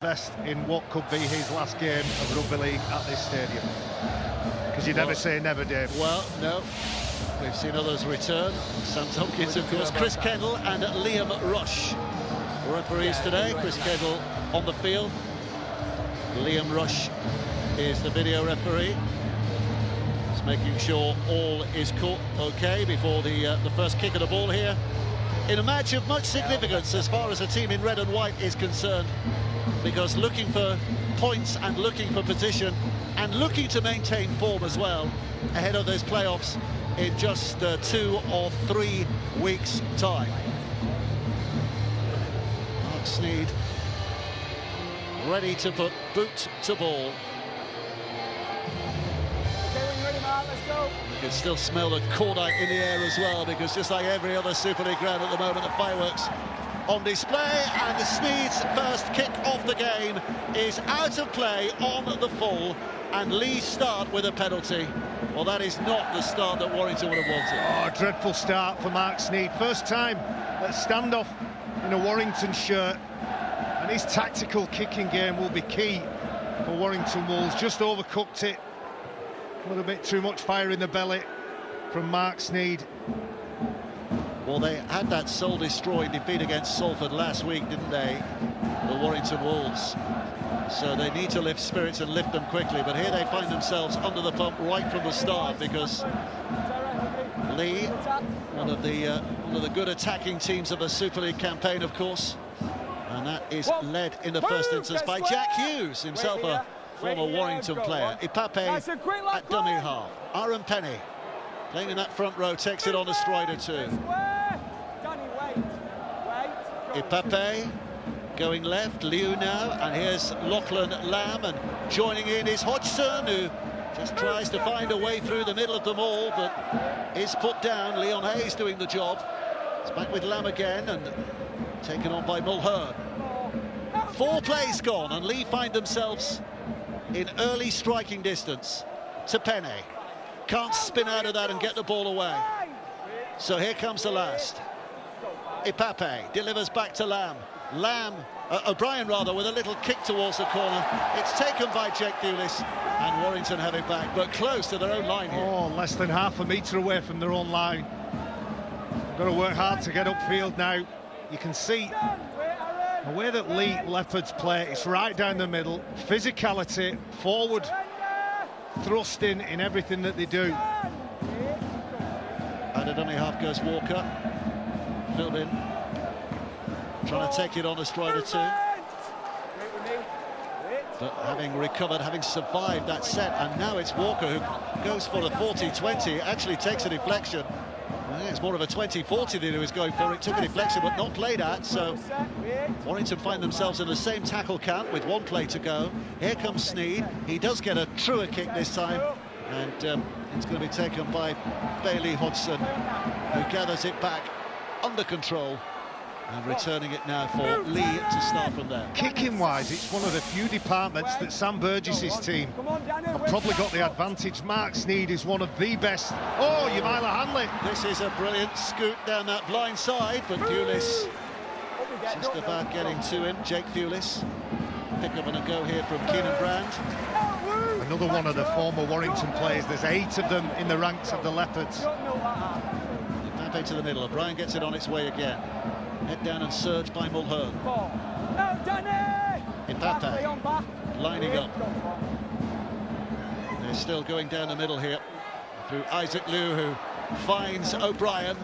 Best in what could be his last game of rugby league at this stadium, because you never say never, Dave. Well, no, we've seen others return. Sam Tompkins, of course, Chris Kendall and Liam Rush, referees today. Chris Kendall on the field, Liam Rush is the video referee. Just making sure all is okay before the first kick of the ball here, in a match of much significance as far as a team in red and white is concerned, because looking for points and looking for position and looking to maintain form as well ahead of those playoffs in just 2 or 3 weeks' time. Mark Sneyd ready to put boot to ball. Okay, when you're ready, Mark, let's go. You can still smell the cordite in the air as well, because just like every other Super League ground at the moment, the fireworks on display, and the Sneyd's first kick of the game is out of play on the full, and Leigh start with a penalty. Well, that is not the start that Warrington would have wanted. Oh, dreadful start for Mark Sneyd. First time at standoff in a Warrington shirt, and his tactical kicking game will be key for Warrington Wolves. Just overcooked it. A little bit too much fire in the belly from Mark Sneyd. Well, they had that soul-destroying defeat against Salford last week, didn't they, the Warrington Wolves? So they need to lift spirits and lift them quickly, but here they find themselves under the pump right from the start, because Leigh, one of the good attacking teams of the Super League campaign, of course, and that is led in the first instance by Jack Hughes, himself a former Warrington player. Ipape at dummy half. Aaron Penny playing in that front row, takes it on a strider too. Ipape going left, Liu now, and here's Lachlan Lamb, and joining in is Hodgson, who just tries to find a way through the middle of them all, but is put down. Leon Hayes doing the job. It's back with Lamb again, and taken on by Mulhern. 4 plays gone, and Leigh find themselves in early striking distance to Penny. Can't spin out of that and get the ball away. So here comes the last. Ipape delivers back to Lamb. O'Brien rather, with a little kick towards the corner. It's taken by Jake Thewlis, and Warrington have it back, but close to their own line here. Oh, less than half a metre away from their own line. They've got to work hard to get upfield now. You can see the way that Leigh Leopards play. It's right down the middle. Physicality, forward thrusting in everything that they do. Out of dummy half goes Walker. Filled in, trying to take it on a strider too, but having recovered, having survived that set, and now it's Walker who goes for the 40-20, actually takes a deflection. I think it's more of a 20-40 that he was going for. It took a deflection but not played at, so Warrington find themselves in the same tackle count with 1 play to go. Here comes Sneyd. He does get a truer kick this time, and it's going to be taken by Bailey Hodgson, who gathers it back under control, and returning it now for Leigh to start from there. Kicking-wise, it's one of the few departments that Sam Burgess's team have probably got the advantage. Mark Sneyd is one of the best. Oh, Yamila Hanley. This is a brilliant scoot down that blind side, but Thewlis just about getting to him. Jake Thewlis. Pick up and a go here from Keenan Brand. Another one of the former Warrington players. There's 8 of them in the ranks of the Leopards. Ipape to the middle. O'Brien gets it on its way again. Head down and surged by Mulhern. Ipape lining up. They're still going down the middle here through Isaac Liu, who finds O'Brien.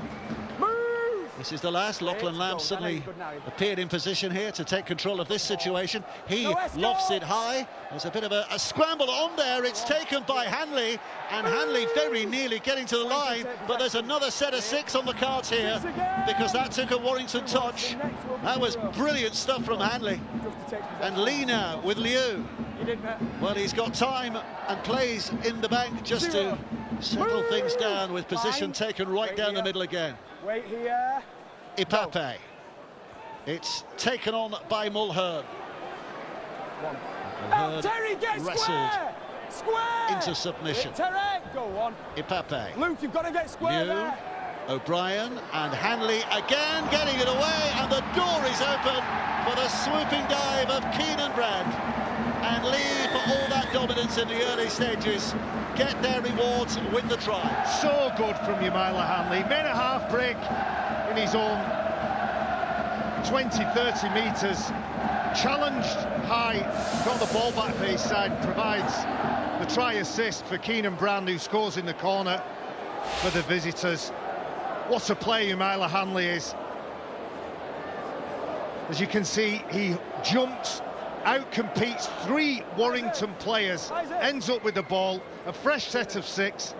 This is the last. Lachlan Lamb suddenly appeared in position here to take control of this situation. He lofts it high. There's a bit of a scramble on there. It's taken by Hanley, and Hanley very nearly getting to the line, but there's another set of 6 on the cards here, because that took a Warrington touch. That was brilliant stuff from Hanley. And Leigh now with Liu. Well, he's got time and plays in the bank just to settle things down, with position taken right down the middle again. Wait here. Ipape. It's taken on by Mulhern. Mulhern wrestled into submission. Go on. Ipape. Luke, you've got to get square there. O'Brien and Hanley again getting it away, and the door is open for the swooping dive of Keenan Brand. And Leigh, for all that dominance in the early stages, get their rewards with the try. So good from Yamila Hanley. Made a half break in his own 20-30 metres. Challenged high, got the ball back for his side, provides the try assist for Keenan Brand, who scores in the corner for the visitors. What a player Yamila Hanley is. As you can see, he jumps, outcompetes 3 Warrington players, ends up with the ball, a fresh set of 6,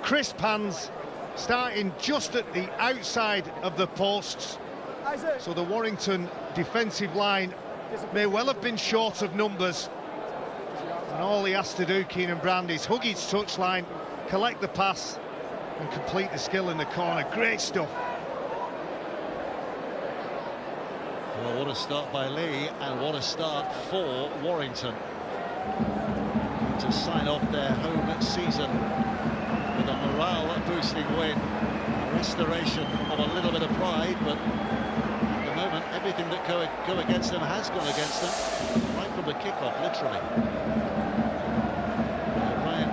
crisp hands, starting just at the outside of the posts. So the Warrington defensive line may well have been short of numbers, and all he has to do, Keenan Brand, is hug his touchline, collect the pass and complete the skill in the corner. Great stuff. Well, what a start by Leigh, and what a start for Warrington to sign off their home season with a morale-boosting win, a restoration of a little bit of pride, but at the moment everything that go against them has gone against them, right from the kickoff, literally. O'Brien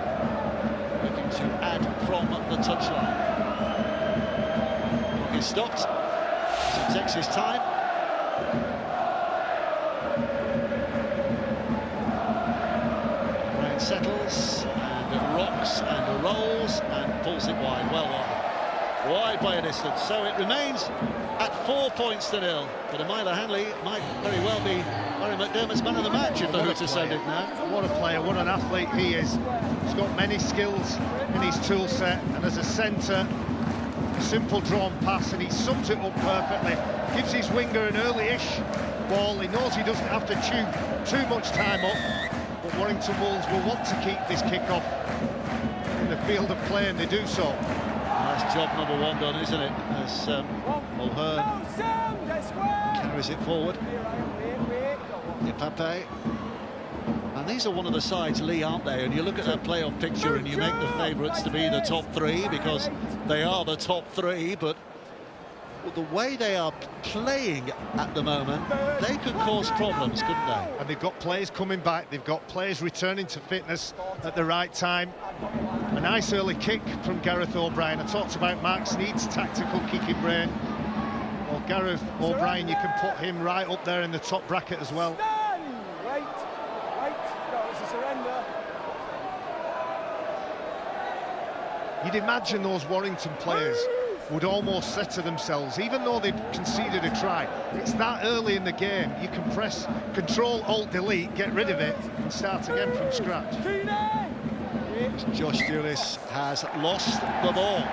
looking to add from the touchline. Clock is stopped, so he takes his time. O'Brien settles and rocks and rolls and pulls it wide, well wide by a distance. So it remains at 4 points to 0. But Yamila Hanley might very well be Barry McDermott's man of the match if the Hooters send it now. What a player, what an athlete he is. He's got many skills in his tool set, and as a centre, a simple drawn pass, and he sums it up perfectly. Gives his winger an early-ish ball. He knows he doesn't have to chew too much time up, but Warrington Wolves will want to keep this kick-off in the field of play, and they do so. Nice job, number 1 done, isn't it? As Mulhern carries it forward. Ipape. And these are one of the sides, Leigh, aren't they? And you look at that playoff picture and you make the favourites to be the top 3, because they are the top 3, but the way they are playing at the moment, they could cause problems, couldn't they? And they've got players coming back, they've got players returning to fitness at the right time. A nice early kick from Gareth O'Brien. I talked about Mark Sneed's tactical kicking brain. Well, Gareth O'Brien, you can put him right up there in the top bracket as well. Wait, no, it's a surrender. You'd imagine those Warrington players would almost say to themselves, even though they've conceded a try, it's that early in the game, you can press Control, Alt, Delete, get rid of it and start again from scratch. Josh Dewlis has lost the ball.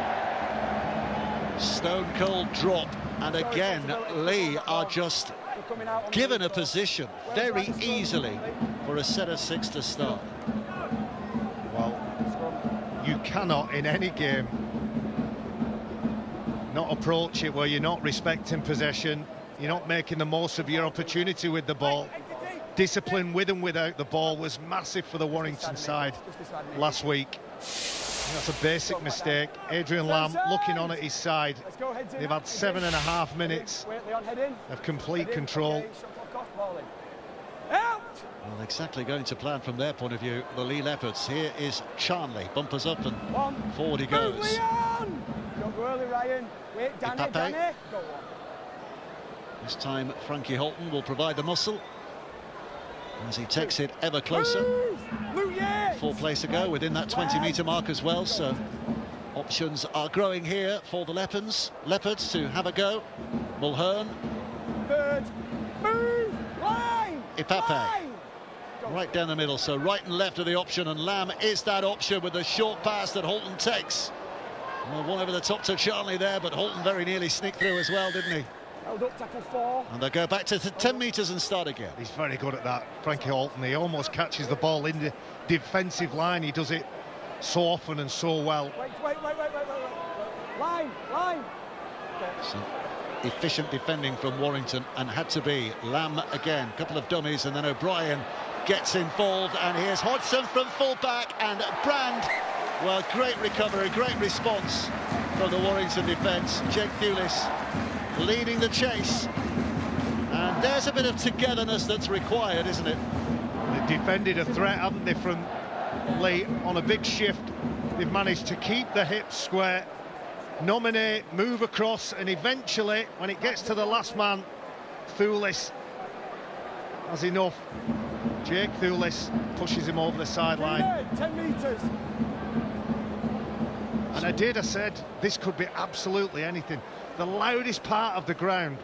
Stone cold drop, and again Leigh are just given a position very easily for a set of 6 to start. Well, you cannot in any game not approach it where you're not respecting possession, you're not making the most of your opportunity with the ball. Discipline with and without the ball was massive for the Warrington side last week. That's a basic mistake. Adrian Lamb looking on at his side. They've had 7.5 minutes of complete control. Well, exactly going to plan from their point of view, the Leigh Leopards. Here is Charnley, bumpers up and forward he goes. Don't go early, Ryan. Wait, Danny. Go on. This time Frankie Holton will provide the muscle as he takes it ever closer. 4 plays to go within that 20-metre mark as well, so options are growing here for the Leopards to have a go. Mulhern. Third. Move. Line. Ipape. Right down the middle, so right and left of the option, and Lamb is that option with the short pass that Holton takes. Well, one over the top to Charnley there, but Holton very nearly sneaked through as well, didn't he? Held up, tackle 4. And they go back to 10 metres and start again. He's very good at that, Frankie Holton. He almost catches the ball in the defensive line. He does it so often and so well. Wait. Line. Some efficient defending from Warrington, and had to be. Lamb again, couple of dummies, and then O'Brien gets involved, and here's Hodgson from full-back, and Brand. Well, great recovery, great response from the Warrington defence. Jake Thewlis leading the chase, and There's a bit of togetherness that's required, isn't it? They've defended a threat, haven't they, from Leigh on a big shift. They've managed to keep the hips square, nominate, move across, and eventually, when it gets to the last man, Thulis has enough. Jake Thulis pushes him over the sideline. 10 metres. And I said, this could be absolutely anything. The loudest part of the ground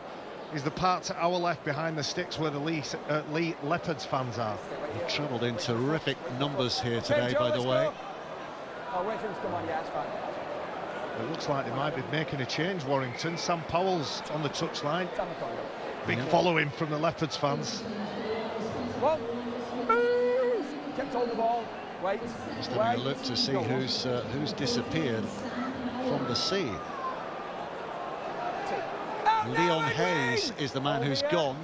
is the part to our left behind the sticks where the Leigh Leopards fans are. They've travelled in terrific numbers here today, by the way. Oh, wait for him to come on, yeah, it's fine. It looks like they might be making a change, Warrington. Sam Powell's on the touchline. Big following from the Leopards fans. Well, move! Kept hold of the ball. Wait. Just having a look to see who's disappeared from the scene. Leon Hayes is the man who's gone.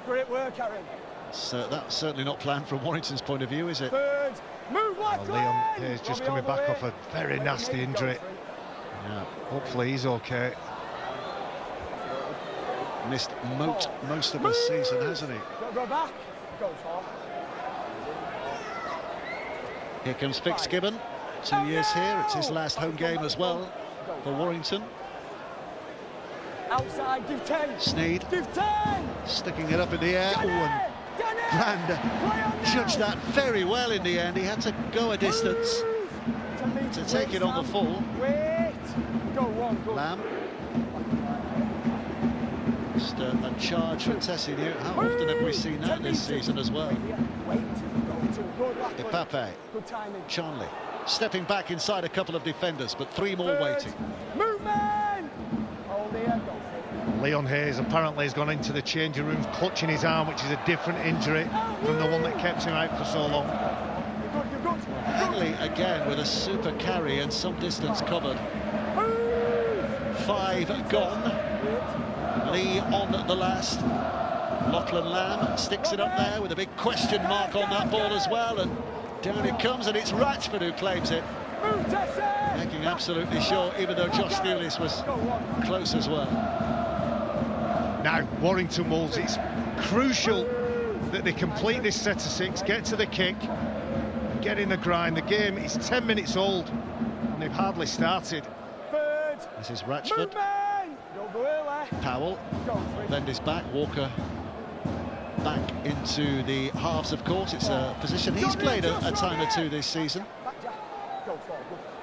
Great work, Aaron. So that's certainly not planned from Warrington's point of view, is it? Third. Move like Leon Hayes just coming back off a very nasty injury. Yeah. Hopefully he's okay. Missed most of the season, hasn't he? Go back. Go for. Here comes Fitzgibbon. 2 years here. It's his last home game as well for Warrington. Outside, give 10. Sneed. Give 10. Sticking it up in the air. Oh, and Brand judged that very well in the end. He had to go a distance to take it on the full. Wait. Go one. Go. Lamb. Just a charge from Tessinu. How often have we seen that this season as well? Ipape. Charlie. Stepping back inside a couple of defenders, but three more waiting. Movement! Hold here, go. Leon Hayes apparently has gone into the changing room clutching his arm, which is a different injury from the one that kept him out for so long. Hanley again with a super carry and some distance covered. 5 gone. Leigh on the last. Lachlan Lamb sticks it up there with a big question mark on that ball as well, and down it comes, and it's Ratchford who claims it, making absolutely sure, even though Josh Thulis was close as well. Now Warrington Wolves, it's crucial that they complete this set of 6, get to the kick and get in the grind. The game is 10 minutes old and they've hardly started. This is Ratchford. Powell bend his back. Walker back into the halves, of course. It's a position he's played a time or two this season.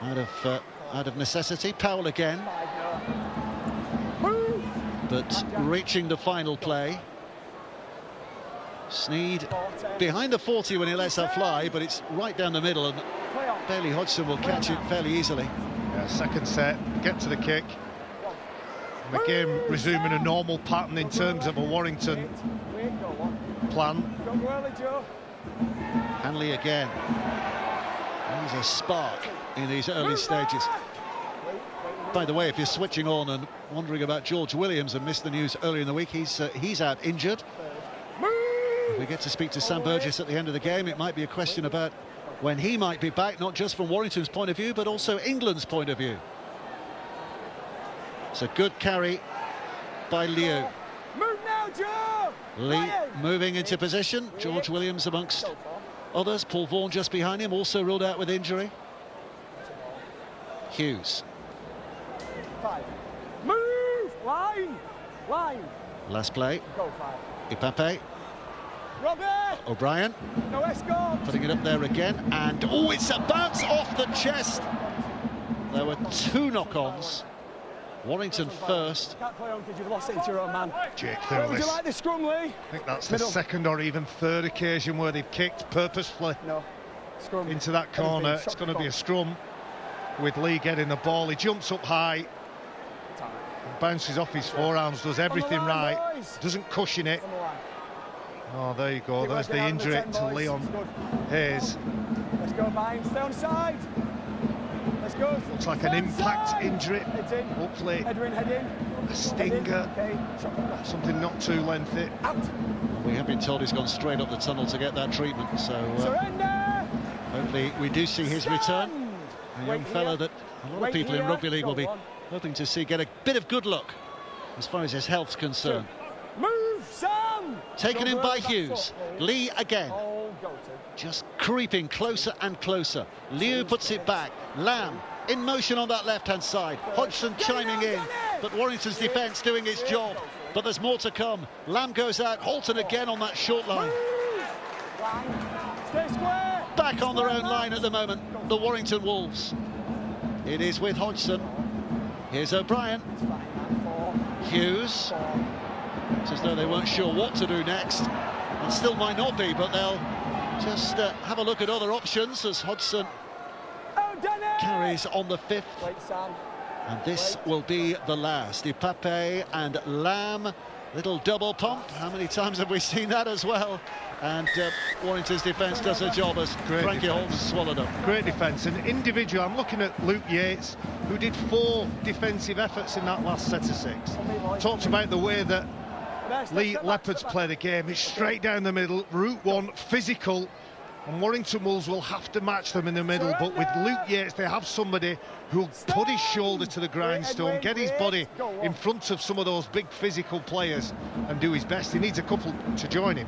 Out of necessity. Powell again. But reaching the final play. Sneed behind the 40 when he lets that fly, but it's right down the middle, and Bailey Hodgson will catch it fairly easily. Yeah, second set, get to the kick. And the game resuming a normal pattern in terms of a Warrington plan. Hanley again. He's a spark in these early stages. By the way, if you're switching on and wondering about George Williams and missed the news earlier in the week, he's out injured. If we get to speak to Sam Burgess at the end of the game, it might be a question about when he might be back, not just from Warrington's point of view, but also England's point of view. It's a good carry by Liu. Leigh moving into position. George Williams amongst others. Paul Vaughan just behind him, also ruled out with injury. Hughes. 5. Move! Line! Last play. Go 5. Ipape. Robert! O'Brien. No escort! Putting it up there again, and oh, it's a bounce off the chest. There were 2 knock-ons. Warrington first. Can't play on because you've lost it into your own man. Jake Where would you Thulis. like the scrum, Leigh? I think that's the second or even third occasion where they've kicked purposefully into that corner. It's going to be a scrum with Leigh getting the ball. He jumps up high, bounces off his forearms, does everything right, doesn't cushion it. Oh, there you go. There's the injury to Leon Hayes. Let's go, Bynes. Stay on side. Let's go. Looks like an impact injury. Hopefully a stinger, something not too lengthy. We have been told he's gone straight up the tunnel to get that treatment, so hopefully we do see his return. A young fella that a lot of people in rugby league will be hoping to see get a bit of good luck as far as his health's concerned. Move, Sam! taken in by Hughes. Leigh again. Oh, go to. Just creeping closer and closer. Leigh puts it back. Lamb in motion on that left-hand side. Hodgson chiming in, but Warrington's defence doing its job. But there's more to come. Lamb goes out. Holton again on that short line. Stay square. Back on their own line at the moment, the Warrington Wolves. It is with Hodgson. Here's O'Brien. Hughes. It's as though they weren't sure what to do next. And still might not be, but they'll just have a look at other options as Hodgson carries on the 5th. And this will be the last. Ipape and Lamb. Little double pump. How many times have we seen that as well? And Warrington's defence does a job as Frankie Holmes swallowed up. Great defence. And individual, I'm looking at Luke Yates, who did 4 defensive efforts in that last set of 6. Talked about the way that Leigh Leopards play the game. It's straight down the middle, route 1, physical. And Warrington Wolves will have to match them in the middle, but with Luke Yates they have somebody who'll put his shoulder to the grindstone, get his body in front of some of those big physical players and do his best. He needs a couple to join him.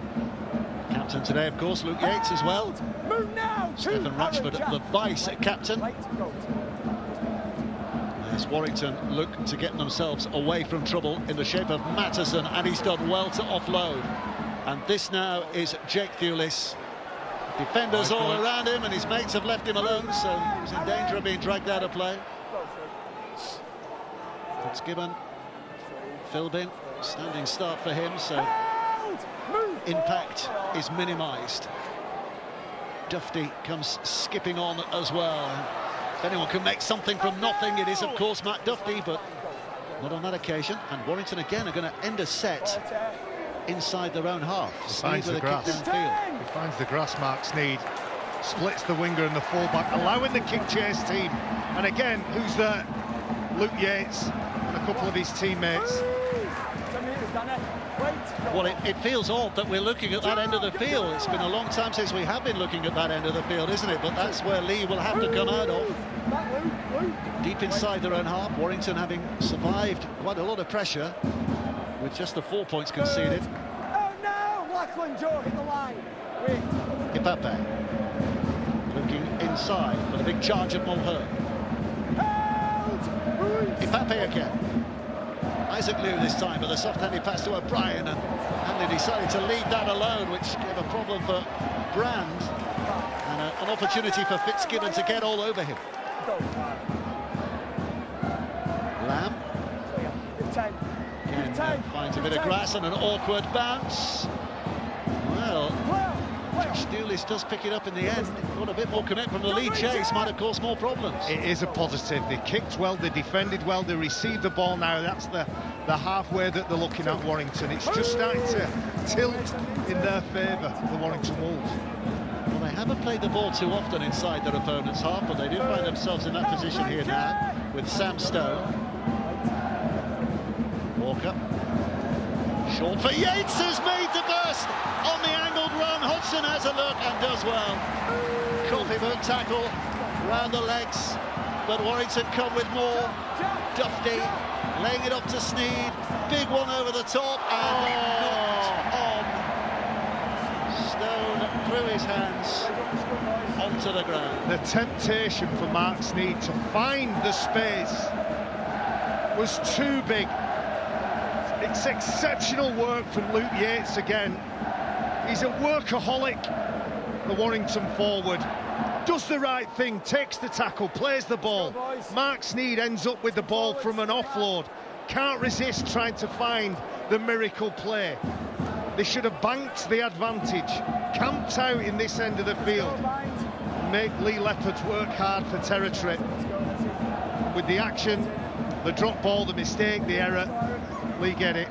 Captain today, of course, Luke Yates as well. Stephen Ratchford, the vice-captain. As Warrington look to get themselves away from trouble in the shape of Matterson, and he's done well to offload. And this now is Jake Thewlis. Defenders all around him, and his mates have left him alone, so he's in danger of being dragged out of play. Fitzgibbon, Philbin, standing start for him, so impact is minimised. Dufty comes skipping on as well. If anyone can make something from nothing, it is of course Matt Dufty, but not on that occasion. And Warrington again are going to end a set inside their own half. Finds the grass. He finds the grass, Mark Sneed. Splits the winger and the fullback, allowing the kick chase team. And again, who's there? Luke Yates and a couple of his teammates. Well, it feels odd that we're looking at that end of the field. It's been a long time since we have been looking at that end of the field, isn't it? But that's where Leigh will have to come out of. Deep inside their own half, Warrington having survived quite a lot of pressure with just the 4 points conceded. Oh no! Lachlan, Joe, hit the line. Wait. Ipape looking inside for the big charge of Mulhern. Ipape again. Isaac Liu this time, but the soft-handed pass to O'Brien, and Hanley decided to leave that alone, which gave a problem for Brand, and an opportunity for Fitzgibbon to get all over him. Lamb. Again, finds a bit of grass and an awkward bounce. Well, Josh Dewlis does pick it up in the end. Got a bit more commit from the lead chase, might have caused more problems. It is a positive. They kicked well, they defended well, they received the ball now. That's the halfway that they're looking at Warrington. It's just starting to tilt in their favour, the Warrington Wolves. Well, they haven't played the ball too often inside their opponent's half, but they do find themselves in that position here now with Sam Stone. Walker. Short for Yates, has made the burst on the angled run. Hodgson has a look and does well. Copybook tackle round the legs, but Warrington come with more. Dufty laying it off to Sneed. Big one over the top and knocked on. Stone through his hands onto the ground. The temptation for Mark Sneed to find the space was too big. It's exceptional work from Luke Yates again. He's a workaholic, the Warrington forward. Does the right thing, takes the tackle, plays the ball. Mark Sneed ends up with the ball from an offload. Can't resist trying to find the miracle play. They should have banked the advantage, camped out in this end of the field, and make Leigh Leopards work hard for territory. With the action, the drop ball, the mistake, the error, Leigh get it.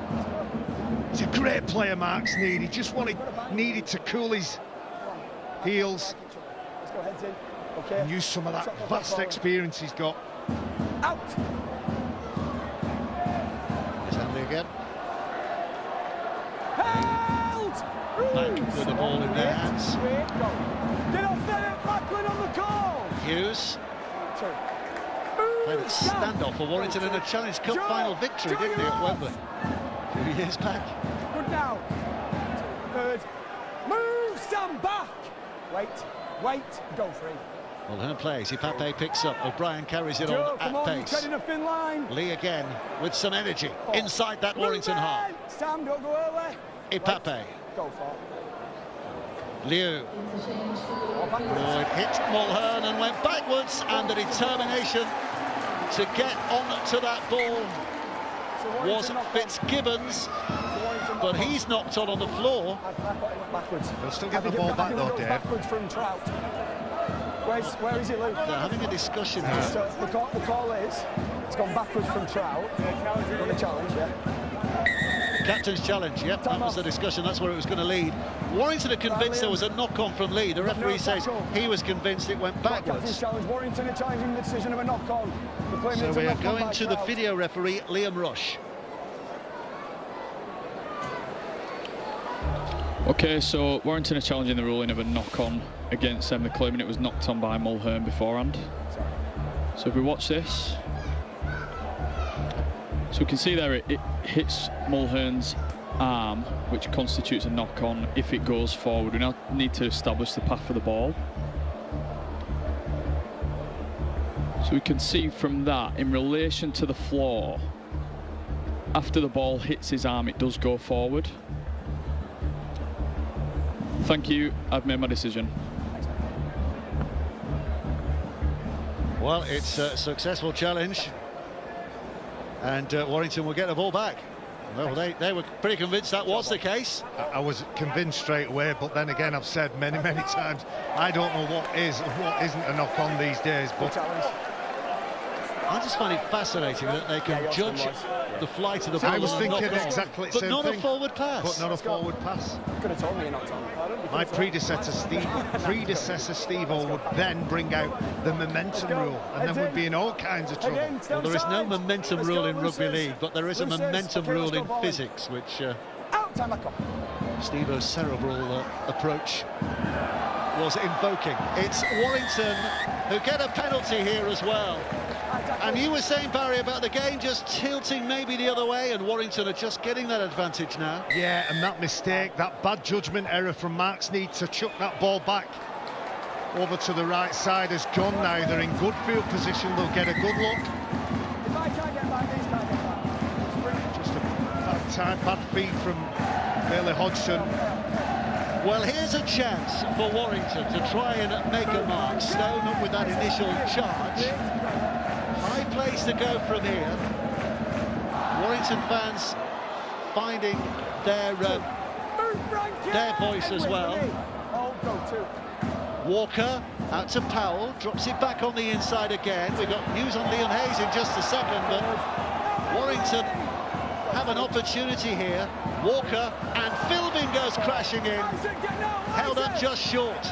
He's a great player, Mark Sneed. He just needed to cool his heels and use some of that vast experience he's got. Out. Here's Hanley again. Held. Back with the ball in their hands. Get off there, Lachlan on the call. Hughes. Played a standoff for Warrington in a Challenge Cup final victory, didn't he, at Wembley a few years back? Good now. Wait, go free. Mulhern plays, Ipape picks up, O'Brien carries it Joe, on come at on, pace. you're treading a thin line. Leigh again with some energy inside that Warrington half. Sam, don't go early. Ipape. Go for it. Liu. Oh, it hit Mulhern and went backwards, and the determination to get on to that ball was Fitzgibbons, but he's knocked on the floor. I thought he went backwards. They'll still get the ball back though, Dave. Backwards from Trout. Where is it, Luke? They're having a discussion here. So the call is, it's gone backwards from Trout. On the challenge, yeah. Captain's challenge, yep, that was the discussion, that's where it was going to lead. Warrington are convinced there was a knock-on from Leigh. The referee says he was convinced it went backwards. Captain's challenge, Warrington are challenging the decision of a knock-on. So we are going to the video referee, Liam Rush. Okay, so Warrington are challenging the ruling of a knock-on against them. They're claiming it was knocked on by Mulhern beforehand. So if we watch this, so we can see there it hits Mulhern's arm, which constitutes a knock-on if it goes forward. We now need to establish the path for the ball. So we can see from that, in relation to the floor, after the ball hits his arm, it does go forward. Thank you, I've made my decision. Well, it's a successful challenge, and Warrington will get the ball back. Well, they were pretty convinced that was the case. I was convinced straight away, but then again, I've said many times, I don't know what is and what isn't a knock-on these days, but I just find it fascinating that they can judge the flight of the ball. I was thinking exactly the same thing. But not a forward pass. But not a forward pass. Could have told me you're not Tom. My predecessor Steve-O would then bring out the momentum rule, and then we'd be in all kinds of trouble. Well, there is no momentum rule in rugby league, but there is a momentum rule in physics, which Steve-O's cerebral approach was invoking. It's Warrington who get a penalty here as well. And you were saying, Barry, about the game just tilting maybe the other way, and Warrington are just getting that advantage now. Yeah, and that mistake, that bad judgment error from Mark Sneed to chuck that ball back over to the right side has gone now. They're in good field position, they'll get a good look. If I can't get back, these can't get back. Just a bad feed from Bailey Hodgson. Well, here's a chance for Warrington to try and make a mark. Stone up with that initial charge. High place to go from here. Warrington fans finding their voice as well. Walker out to Powell, drops it back on the inside again. We've got news on Leon Hayes in just a second, but Warrington have an opportunity here. Walker and Philbin goes crashing in, held up just short.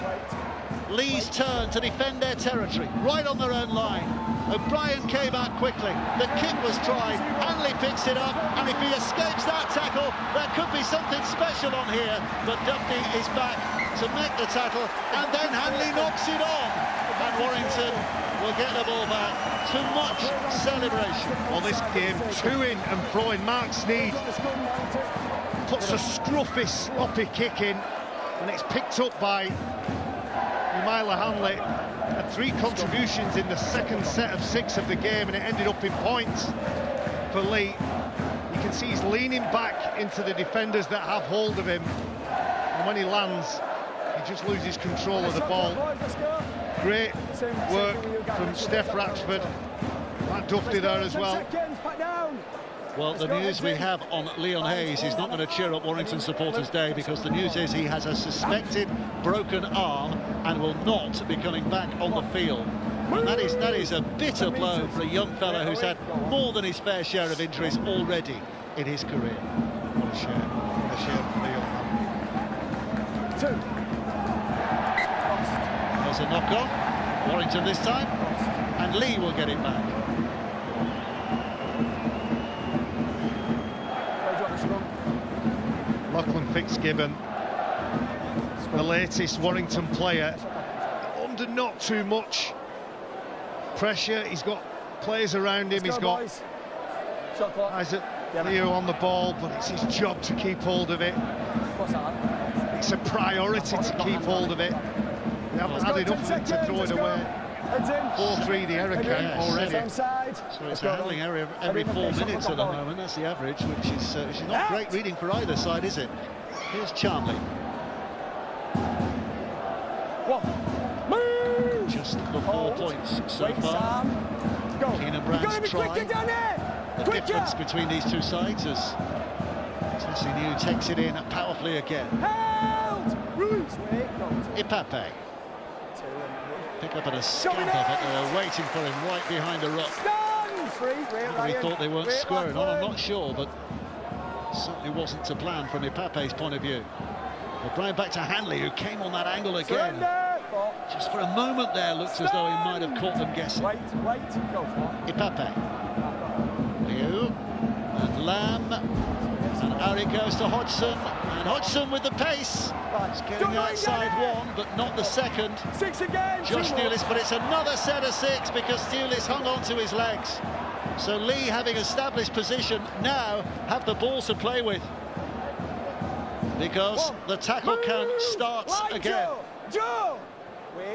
Leigh's turn to defend their territory, right on their own line. O'Brien came out quickly, the kick was tried, Hanley picks it up, and if he escapes that tackle, there could be something special on here, but Duffy is back to make the tackle, and then Hanley knocks it on, and Warrington will get the ball back. Too much celebration. Well, this game, to-ing and throwing. Mark Sneed puts a scruffy, sloppy kick in, and it's picked up by Myla Hanley. Had 3 contributions in the second set of 6 of the game, and it ended up in points for Leigh. You can see he's leaning back into the defenders that have hold of him, and when he lands, he just loses control of the ball. Great work from Steph Ratchford. Matt Duffy there as well. Well, the news we have on Leon Hayes is not going to cheer up Warrington Supporters Day, because the news is he has a suspected broken arm and will not be coming back on the field. And that is a bitter blow for a young fella who's had more than his fair share of injuries already in his career. What a shame. A shame for the young man. There's a knock-on. Warrington this time, and Leigh will get it back. Lachlan Fitzgibbon, the latest Warrington player, under not too much pressure. He's got players around him, he's got Isaac Leo on the ball, but it's his job to keep hold of it. It's a priority to keep hold of it. They haven't had enough of it to throw it away. 4-3 the error count already. So it's a handling error every 4 minutes at the moment. That's the average, which is not great reading for either side, is it? Here's Charnley. Just the 4 points so far. Keenan Brown's try. The difference between these two sides as Tessie New takes it in powerfully again. Ipape. Pick up at a scamper, but they're waiting for him right behind the rock. We thought they weren't squaring on, I'm not sure, but certainly wasn't to plan from Ipape's point of view. O'Brien back to Hanley, who came on that angle again. Just for a moment there, looked as though he might have caught them guessing. Ipape. Liu and Lamb. And Ari goes to Hodgson. And Hodgson with the pace. He's getting outside one, but not the second. Josh Newlis, but it's another set of 6 because Newlis hung on to his legs. So Leigh, having established position, now have the ball to play with. Because the tackle count starts again.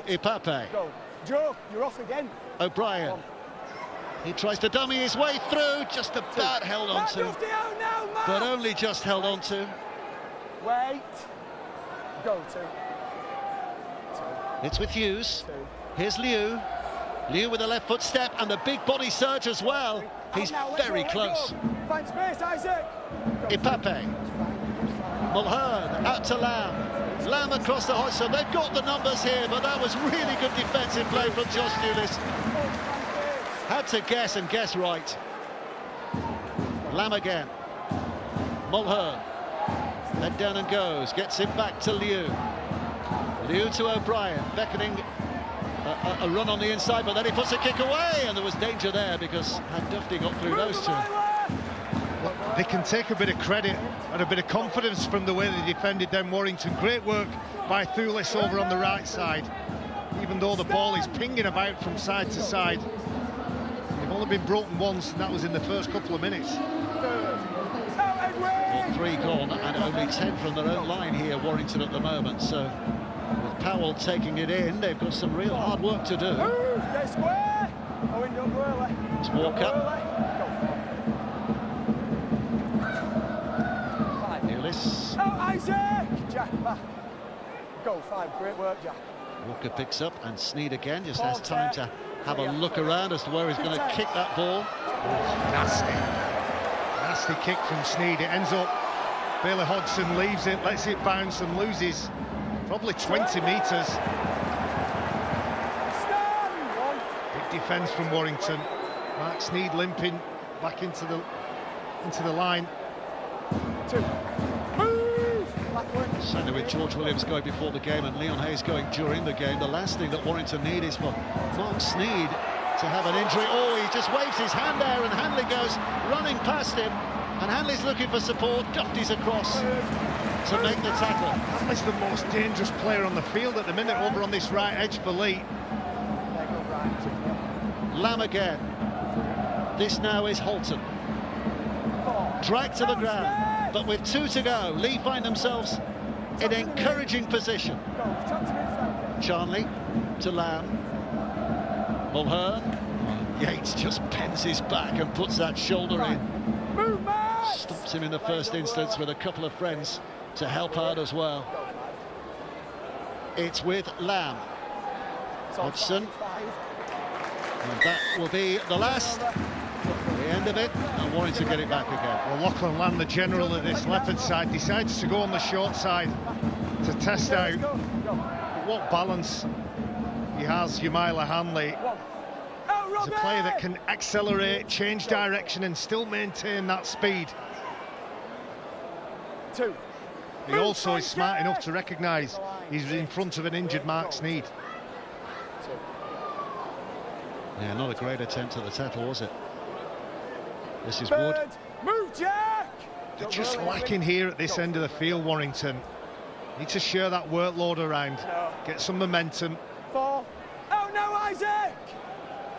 Ipape. Joe, you're off again. O'Brien. He tries to dummy his way through, just about held on to. But only just held on to. Wait. Go to. It's with Hughes. Here's Liu. Liu with a left foot step and the big body surge as well. He's very close. Find space, Isaac. Ipape. Mulhern out to Lamb. Lamb across the Hodgson. They've got the numbers here, but that was really good defensive play from Josh Newlis. Had to guess and guess right. Lamb again. Mulhern. Head down and goes. Gets it back to Liu. Liu to O'Brien. Beckoning a run on the inside, but then he puts a kick away, and there was danger there because had Dufty got through those two. Well, they can take a bit of credit and a bit of confidence from the way they defended them, Warrington. Great work by Thulis over on the right side. Even though the ball is pinging about from side to side. They've only been broken once, and that was in the first couple of minutes. 3 gone and only 10 from their own line here, Warrington, at the moment. So with Powell taking it in, they've got some real hard work to do. It's Walker. Newlis. Isaac! Jack back. Go 5, great work, Jack. Walker picks up and Sneed again just has time to have a look around as to where he's going to kick that ball. Nasty kick from Sneed. It ends up, Bailey Hodgson leaves it, lets it bounce and loses probably 20 metres. Big defence from Warrington. Mark Sneed limping back into the line. 2. Certainly with George Williams going before the game and Leon Hayes going during the game, the last thing that Warrington need is for Mark Sneed to have an injury. Oh, he just waves his hand there and Hanley goes running past him, and Hanley's looking for support. Dufty's across to make the tackle. Hanley's the most dangerous player on the field at the minute over on this right edge for Leigh. Lamb again. This now is Holton. Dragged to the ground, but with 2 to go, Leigh find themselves in encouraging position. Charnley to Lamb. Mulhern. Yates just pens his back and puts that shoulder in. Stops him in the first instance with a couple of friends to help out as well. It's with Lamb. Hodgson. And that will be the last. The end of it, and Warrington get it back again. Well, Lachlan Lamb, the general at this Leopard side, decides to go on the short side to test out what balance he has. Yamila Hanley is a player that can accelerate, change direction and still maintain that speed. 2. He also is smart enough to recognise he's in front of an injured Mark Sneed. Yeah, not a great attempt at the tackle, was it? This is Wood. Move, Jack! They're just lacking here at this end of the field, Warrington. Need to share that workload around, get some momentum. 4. Oh no, Isaac!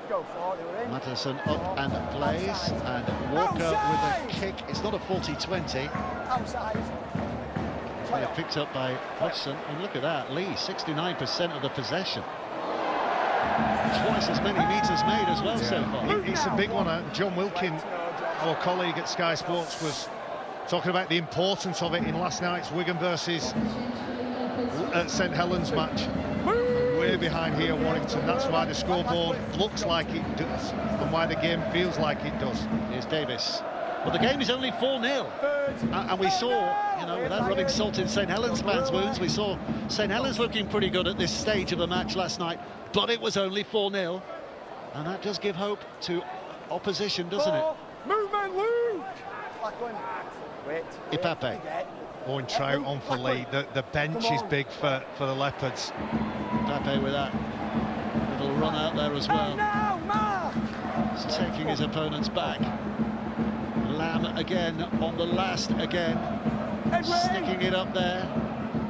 Go 4, they were in. Matterson up and plays, and Walker with a kick. It's not a 40-20. Outside. They're picked up by Hodgson, and look at that, Leigh, 69% of the possession. Twice as many metres made as well so far. It's a big one. John Wilkin, our colleague at Sky Sports, was talking about the importance of it in last night's Wigan versus St Helens match. Way behind here, Warrington. That's why the scoreboard looks like it does, and why the game feels like it does. Here's Davis. Well, the game is only 4-0, and we saw, you know, without rubbing salt in St Helens fans' wounds, we saw St Helens looking pretty good at this stage of the match last night, but it was only 4-0, and that does give hope to opposition, doesn't it? Movement, Luke! Ipape. Owen Trout on for Leigh. The bench is big for the Leopards. Ipape with that little run out there as well. He's taking his opponents back. Lamb again on the last again, sticking it up there.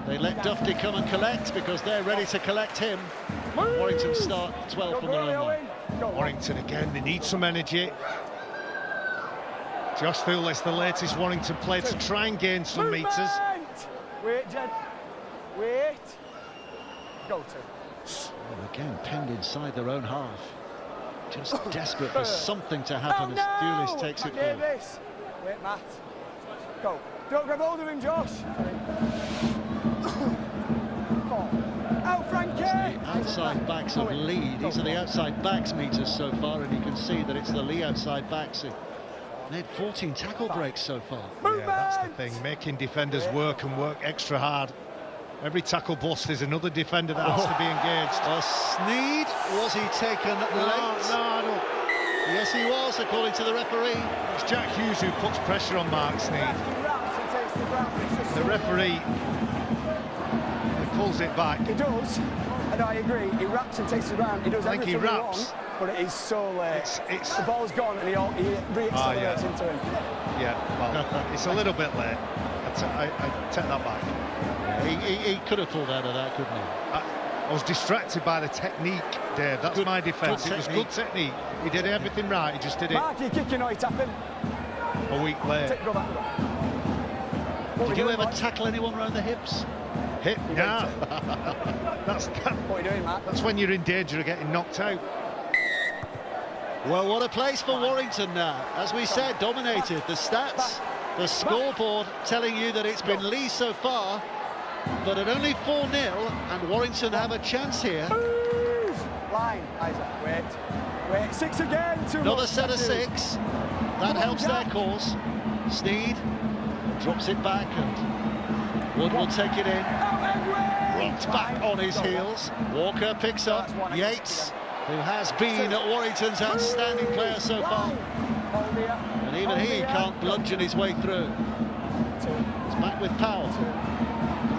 They let Dufty come and collect because they're ready to collect him. Warrington start 12 from their own line. Warrington again, they need some energy. Josh Thewlis, the latest Warrington player, to try and gain some metres. Wait, Jed. Wait. Go to. Well, again, penned inside their own half. Just desperate for something to happen as Thewlis takes it forward. Wait, Matt. Go. Don't grab hold of him, Josh. 4. Out, Frankie. The outside backs of Leigh. These are the outside backs meters so far, and you can see that it's the Leigh outside backs who made 14 tackle breaks so far. Yeah, that's the thing, making defenders work and work extra hard. Every tackle bust is another defender that has to be engaged. Sneed, was he taken late? No. Yes, he was, according to the referee. It's Jack Hughes who puts pressure on Mark Sneed. The referee pulls it back. He does, and I agree. He wraps and takes the ground. He does everything wrong, but it is so late. The ball's gone, and he re-accelerates into him. Yeah, well, it's a little bit late. I take that back. He could have pulled out of that, couldn't he? I was distracted by the technique, Dave. That's my defence. It was good technique. He did everything right. He just did it. Mark, you're kicking or you're tapping? A week late. Go back. Did you ever tackle anyone around the hips? Hip? Nah. What are you doing, Matt? That's when you're in danger of getting knocked out. Well, what a place for Warrington now. As we said, dominated. The stats, the scoreboard telling you that it's been Leigh so far, but at only 4-0, and Warrington have a chance here. Move! Line, Isaac, wait, 6 again, Another set of 6, that helps their cause. Sneed drops it back, and Wood will take it in. Right back on his heels. Walker picks up Yates, who has been Warrington's outstanding player so far. And even he can't bludgeon his way through. It's back with Powell.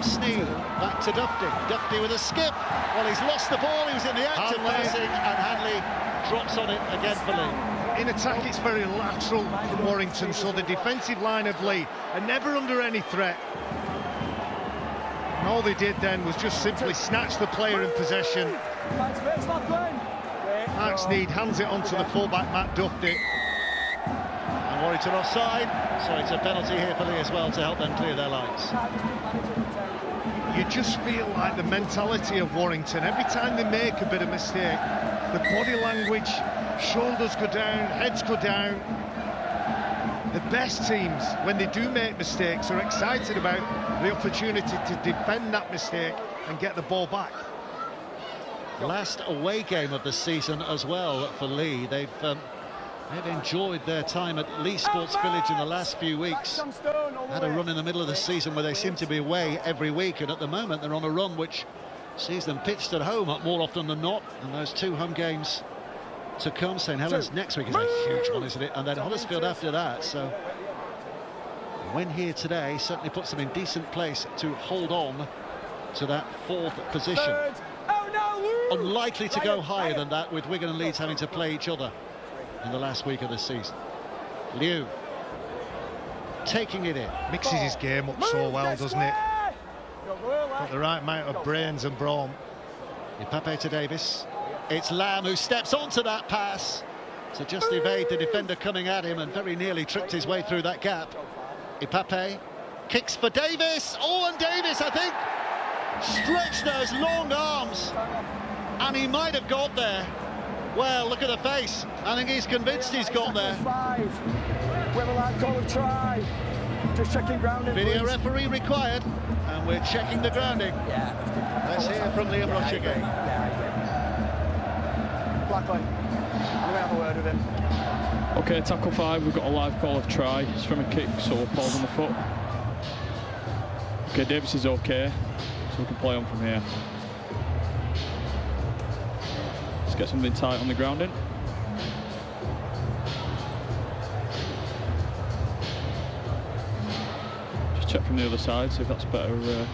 Sneed, back to Dufty. Dufty with a skip. Well, he's lost the ball. He was in the act of passing, and Hanley drops on it again for Leigh. In attack, it's very lateral from Warrington, so the defensive line of Leigh are never under any threat. And all they did then was just simply snatch the player in possession. Mark Sneed hands it on to the fullback, Matt Dufty. And Warrington offside, so it's a penalty here for Leigh as well to help them clear their lines. You just feel like the mentality of Warrington, every time they make a bit of mistake, the body language, shoulders go down, heads go down. The best teams, when they do make mistakes, are excited about the opportunity to defend that mistake and get the ball back. Last away game of the season as well for Leigh. They've enjoyed their time at Leigh Sports Village in the last few weeks. Had a run in the middle of the season where they seem to be away every week, and at the moment they're on a run which sees them pitched at home more often than not. And those 2 home games to come. St Helens next week is a huge one, isn't it? And then Huddersfield after that. So a win here today certainly puts them in decent place to hold on to that 4th position. Unlikely to go higher than that, with Wigan and Leeds having to play each other in the last week of the season. Liu taking it in. Mixes his game up so well, doesn't it? Got the right amount of brains and brawn. Ipape to Davis. It's Lamb who steps onto that pass to just evade the defender coming at him, and very nearly tricked his way through that gap. Ipape Kicks for Davis. Oh, and Davis, I think, stretched those long arms, and he might have got there. Well, look at the face. I think he's convinced he's got there. Whether that call of try. Just checking grounding. Video referee required, and we're checking the grounding. Yeah. Let's hear from Leigh again. Blackley, I'm going to have a word with him. Okay, tackle 5, we've got a live call of try. It's from a kick, so we'll pause on the foot. Okay, Davis is okay, so we can play on from here. Let's get something tight on the grounding. Just check from the other side, see if that's a better view.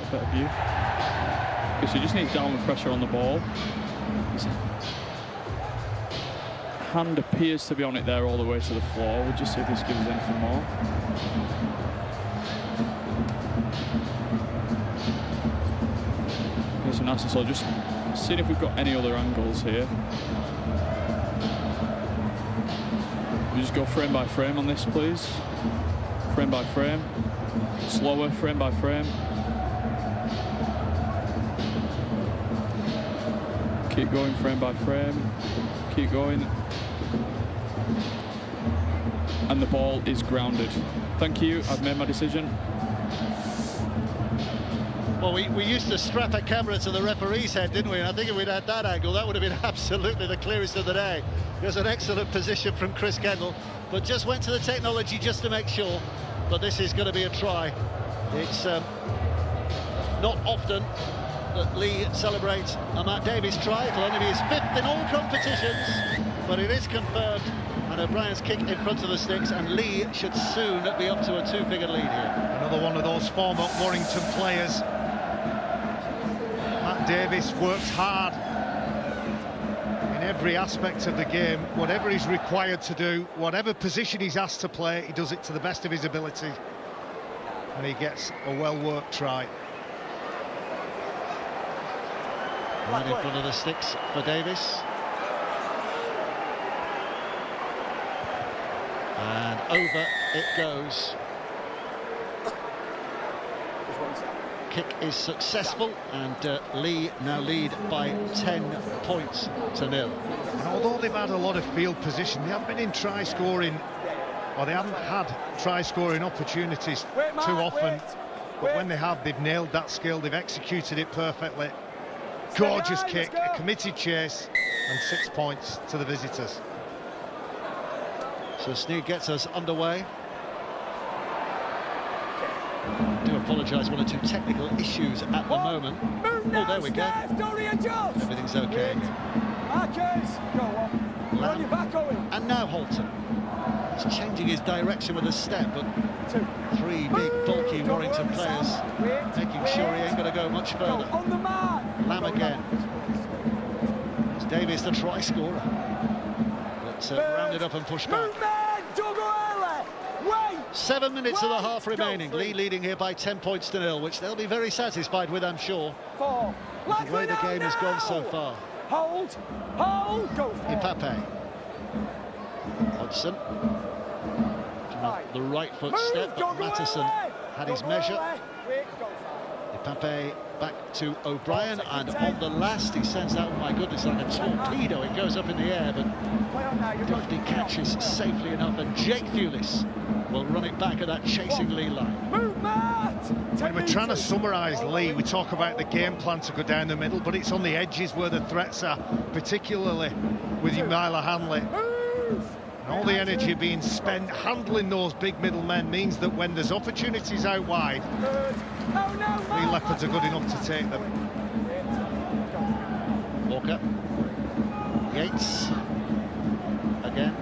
Okay, so you just need downward pressure on the ball. His hand appears to be on it there all the way to the floor. We'll just see if this gives us anything more. Okay, so nice and slow. Just seeing if we've got any other angles here. We just go frame by frame on this, please. Frame by frame. Slower, frame by frame. Keep going frame by frame. Keep going. And the ball is grounded. Thank you, I've made my decision. Well, we used to strap a camera to the referee's head, didn't we? And I think if we'd had that angle, that would have been absolutely the clearest of the day. It was an excellent position from Chris Kendall, but just went to the technology just to make sure. But this is going to be a try. It's not often that Leigh celebrates a Matt Davis try. It'll only be his 5th in all competitions, but it is confirmed. And O'Brien's kick in front of the sticks, and Leigh should soon be up to a 2-figure lead here. Another one of those former Warrington players. Matt Davis works hard in every aspect of the game. Whatever he's required to do, whatever position he's asked to play, he does it to the best of his ability. And he gets a well-worked try. Right in front of the sticks for Davis. And over it goes. Kick is successful, and Leigh now lead by 10 points to 0. And although they've had a lot of field position, they haven't been in try-scoring, or they haven't had try-scoring opportunities too often. But when they have, they've nailed that skill, they've executed it perfectly. Gorgeous kick, a committed chase, and 6 points to the visitors. So Sneed gets us underway. I do apologise, 1 or 2 technical issues at the moment. Oh, there we go. Everything's okay. Lamb. And now Holton. He's changing his direction with a step, but 3 big, bulky Warrington players making sure he ain't going to go much further. Lamb again. It's Davis, the try scorer. But rounded up and pushed back. 7 minutes of the half remaining. Leigh leading here by 10 points to 0, which they'll be very satisfied with, I'm sure, with the way the game has gone so far. Hold, go for it. Ipape. Hodgson. The right foot step, but Mattison had his measure. Ipape back to O'Brien, and on the last he sends that, oh my goodness, like a torpedo. It goes up in the air, but Dufty catches safely enough, and Jake Thewlis will run it back at that chasing Leigh line. When we're trying to summarise Leigh, we talk about the game plan to go down the middle, but it's on the edges where the threats are, particularly with Myla Hanley. And all the energy being spent handling those big middle men means that when there's opportunities out wide, Leigh Leopards are good enough to take them. Walker. Yates. Again.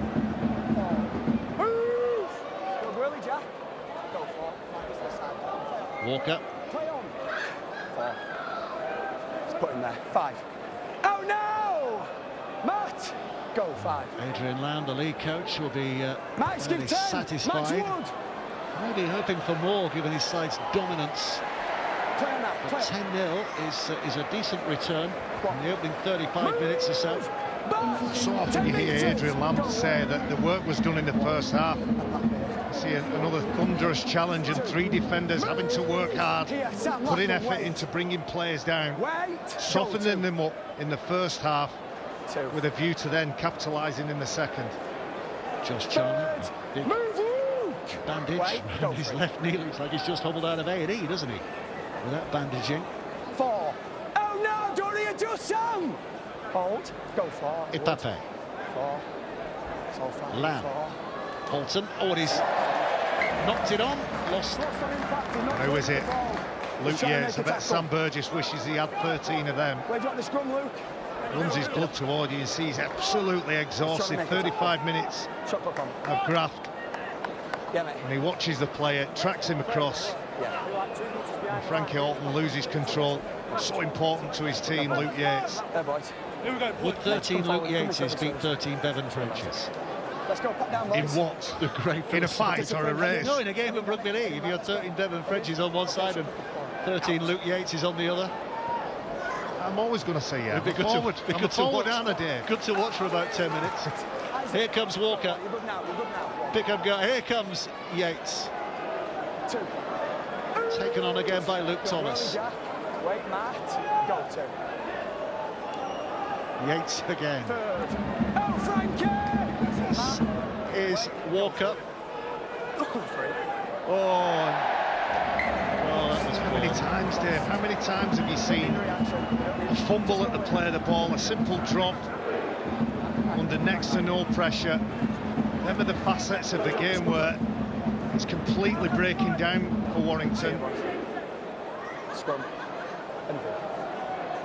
Walker. Let's put him there. 5. Oh no! Matt! Go 5. Adrian Lamb, the lead coach, will be fairly satisfied. Maybe hoping for more given his side's dominance. But 10-0 is a decent return in the opening 35 minutes or so. So often you hear Adrian Lamb say that the work was done in the first half. See another thunderous challenge, and 3 defenders having to work hard, putting effort into bringing players down, softening them up in the first half with a view to then capitalising in the second. Josh Chan, big bandage around his left knee. Looks like he's just hobbled out of A&E, doesn't he? Without bandaging. 4. Oh no, don't readjust Sam! Hold, go 4. Ipape. 4. So far. Lamb. 4. Holton. Oh, he's knocked it on. Lost. Who is it? Luke Yates. I bet Sam Burgess wishes he had 13 of them. Where do you want the scrum, Luke? Runs his blood toward you and sees absolutely exhausted. 35 minutes of graft. Yeah, mate. And he watches the player, tracks him across. And Frankie Alton loses control. So important to his team, Luke Yates. There, boys. Would 13 Luke Yateses beat 13 Bevan Frenches? Let's go, pat down, boys. In what? The great In a fight or a race? No, in a game of rugby league. If you had 13 Bevan Frenches on one side and 13 Luke Yateses on the other. I'm always going to say yeah. It'd be good I'm a forward and a day. Good to watch for about 10 minutes. Here comes Walker. You're good now, Pick up guy. Here comes Yates. 2. Taken on again by Luke Thomas. Wait, Matt. Go 2. Yates again. 3rd. Oh, Frankie! This is Walker. 3. Oh, that was How many times, Dave? How many times have you seen a fumble at the play of the ball, a simple drop under next to no pressure? Them are the facets of the game where it's completely breaking down for Warrington. Scrum. Anything.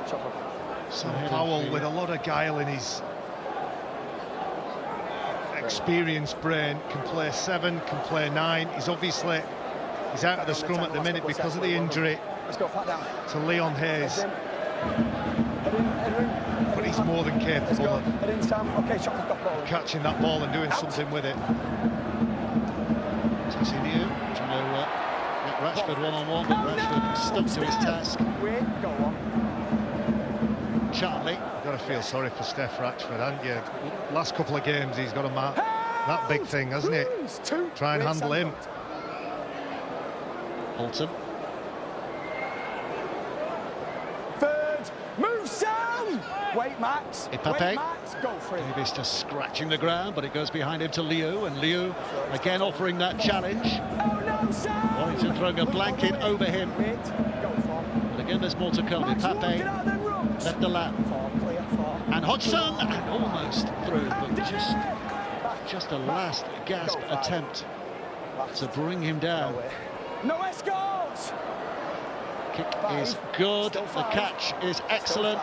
Chop up. Sam Powell with a lot of guile in his experienced brain, can play 7, can play 9. He's out of the scrum at the minute because of the injury to Leon Hayes. But he's more than capable of catching that ball and doing something with it. Tassiniu trying to get Rashford one-on-one, but Rashford stuck to his task. Charlie. You've got to feel sorry for Steph Ratchford, haven't you? Last couple of games he's got to mark that big thing, hasn't it? Try and handle him. Holton. 3rd. Move, Sam! Wait, Max. Ipape. Wait, Max. Go for it. Davis just scratching the ground, but it goes behind him to Liu, and Liu again offering that challenge. Oh no, Sam! Warrington throwing a blanket over him. Wait. Go for. But again, there's more to come. Ipape left the lap. And Hodgson, and almost through, but just a last gasp attempt to bring him down. No escorts! Kick is good, the catch is excellent.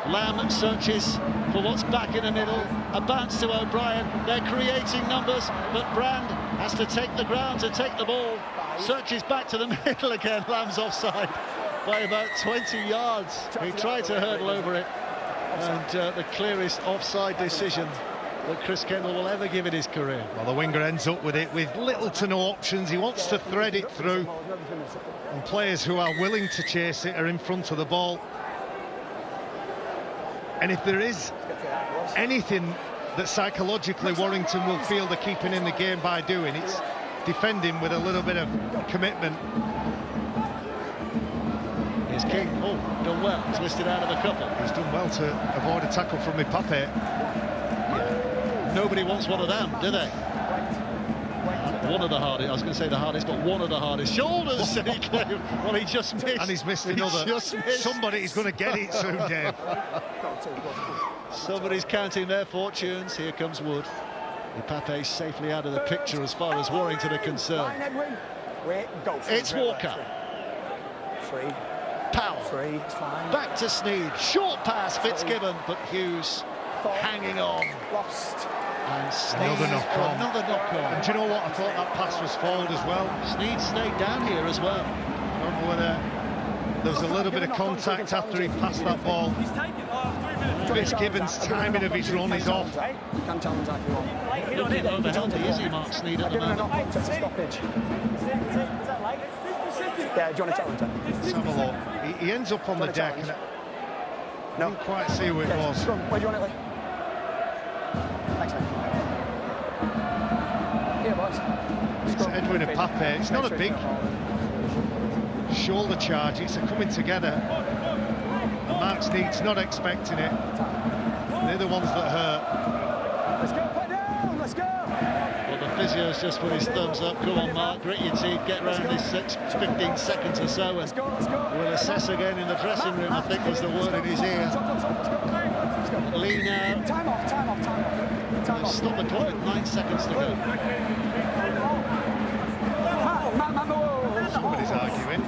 Lamb searches for what's back in the middle, a bounce to O'Brien. They're creating numbers, but Brand has to take the ground to take the ball. Searches back to the middle again. Lamb's offside by about 20 yards. He tried to hurdle over it, and the clearest offside decision that Chris Kendall will ever give in his career. Well, the winger ends up with it with little to no options. He wants to thread it through, and players who are willing to chase it are in front of the ball. And if there is anything that psychologically Warrington will feel they're keeping in the game by doing, it's defending with a little bit of commitment. Here's King. Oh, done well. He's listed out of a couple. He's done well to avoid a tackle from Ipape. Nobody wants one of them, do they? One of the hardest, I was going to say the hardest, but one of the hardest shoulders. Well, he just missed. And he's missed another. Somebody's going to get it soon, Dave. Somebody's counting their fortunes. Here comes Wood. Ipape safely out of the picture as far as Warrington are concerned. It's Walker. 3. Powell. 3, it's fine. Back to Sneed. Short pass, Fitzgibbon, but Hughes hanging on. Lost. And Sneed, Another knock-on. Another knock-on. And do you know what? I thought that pass was forward as well. Sneed stayed down here as well. I don't know whether there was a little bit of contact after he passed that ball. Fitzgibbon's timing of his run is off. Can challenge that if you want. Looking over healthy, is he, Mark Sneed, at the moment? Stoppage. Yeah, do you want to challenge that? Let's have a look. He ends up on the deck. And I didn't quite see who it was. Where do you want it, Leigh? Thanks, mate. here, boys. It's Edwin and Pape. It's not a big shoulder charge, it's a coming together. And Mark Sneed's not expecting it. They're the ones that hurt. Let's go, put down, let's go. Well, the physio's just put his thumbs up. Come on, Mark, grit your teeth, get round this 15 seconds or so, and we'll assess again in the dressing room, I think was the word in his ear. Leigh now. Time off. Stop the clock with 9 seconds to go. Somebody's arguing.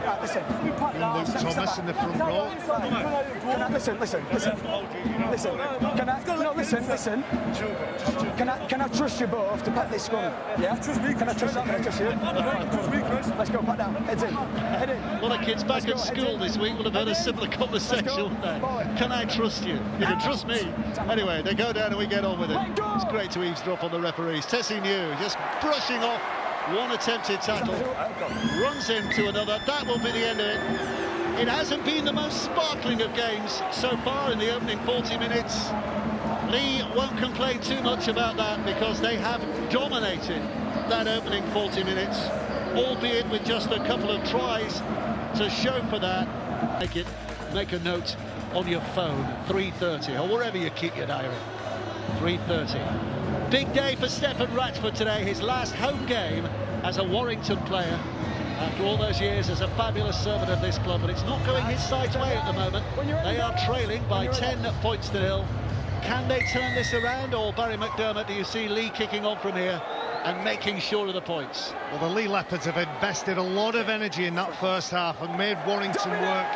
Right, listen. Luke Thomas in the front row. Listen. Can I trust you both to pat this scrum? Yeah? Trust me. Can I trust you? Let's go, pat down. Head in. A lot of kids back at school this week will have had a similar conversation, wouldn't they? Can I trust you? You can trust me. Anyway, they go down and we get on with it. It's great to eavesdrop on the referees. Tessie New just brushing off one attempted tackle, runs into another. That will be the end of it. It hasn't been the most sparkling of games so far in the opening 40 minutes. Leigh won't complain too much about that because they have dominated that opening 40 minutes, albeit with just a couple of tries to show for that. Make a note on your phone, 3:30, or wherever you keep your diary. 3:30. Big day for Stefan Ratford today, his last home game as a Warrington player after all those years as a fabulous servant of this club, but it's not going his side's way at the moment. They are trailing by 10 points to 0. Can they turn this around, or Barry McDermott, do you see Leigh kicking on from here and making sure of the points? Well, the Leigh Leopards have invested a lot of energy in that first half and made Warrington work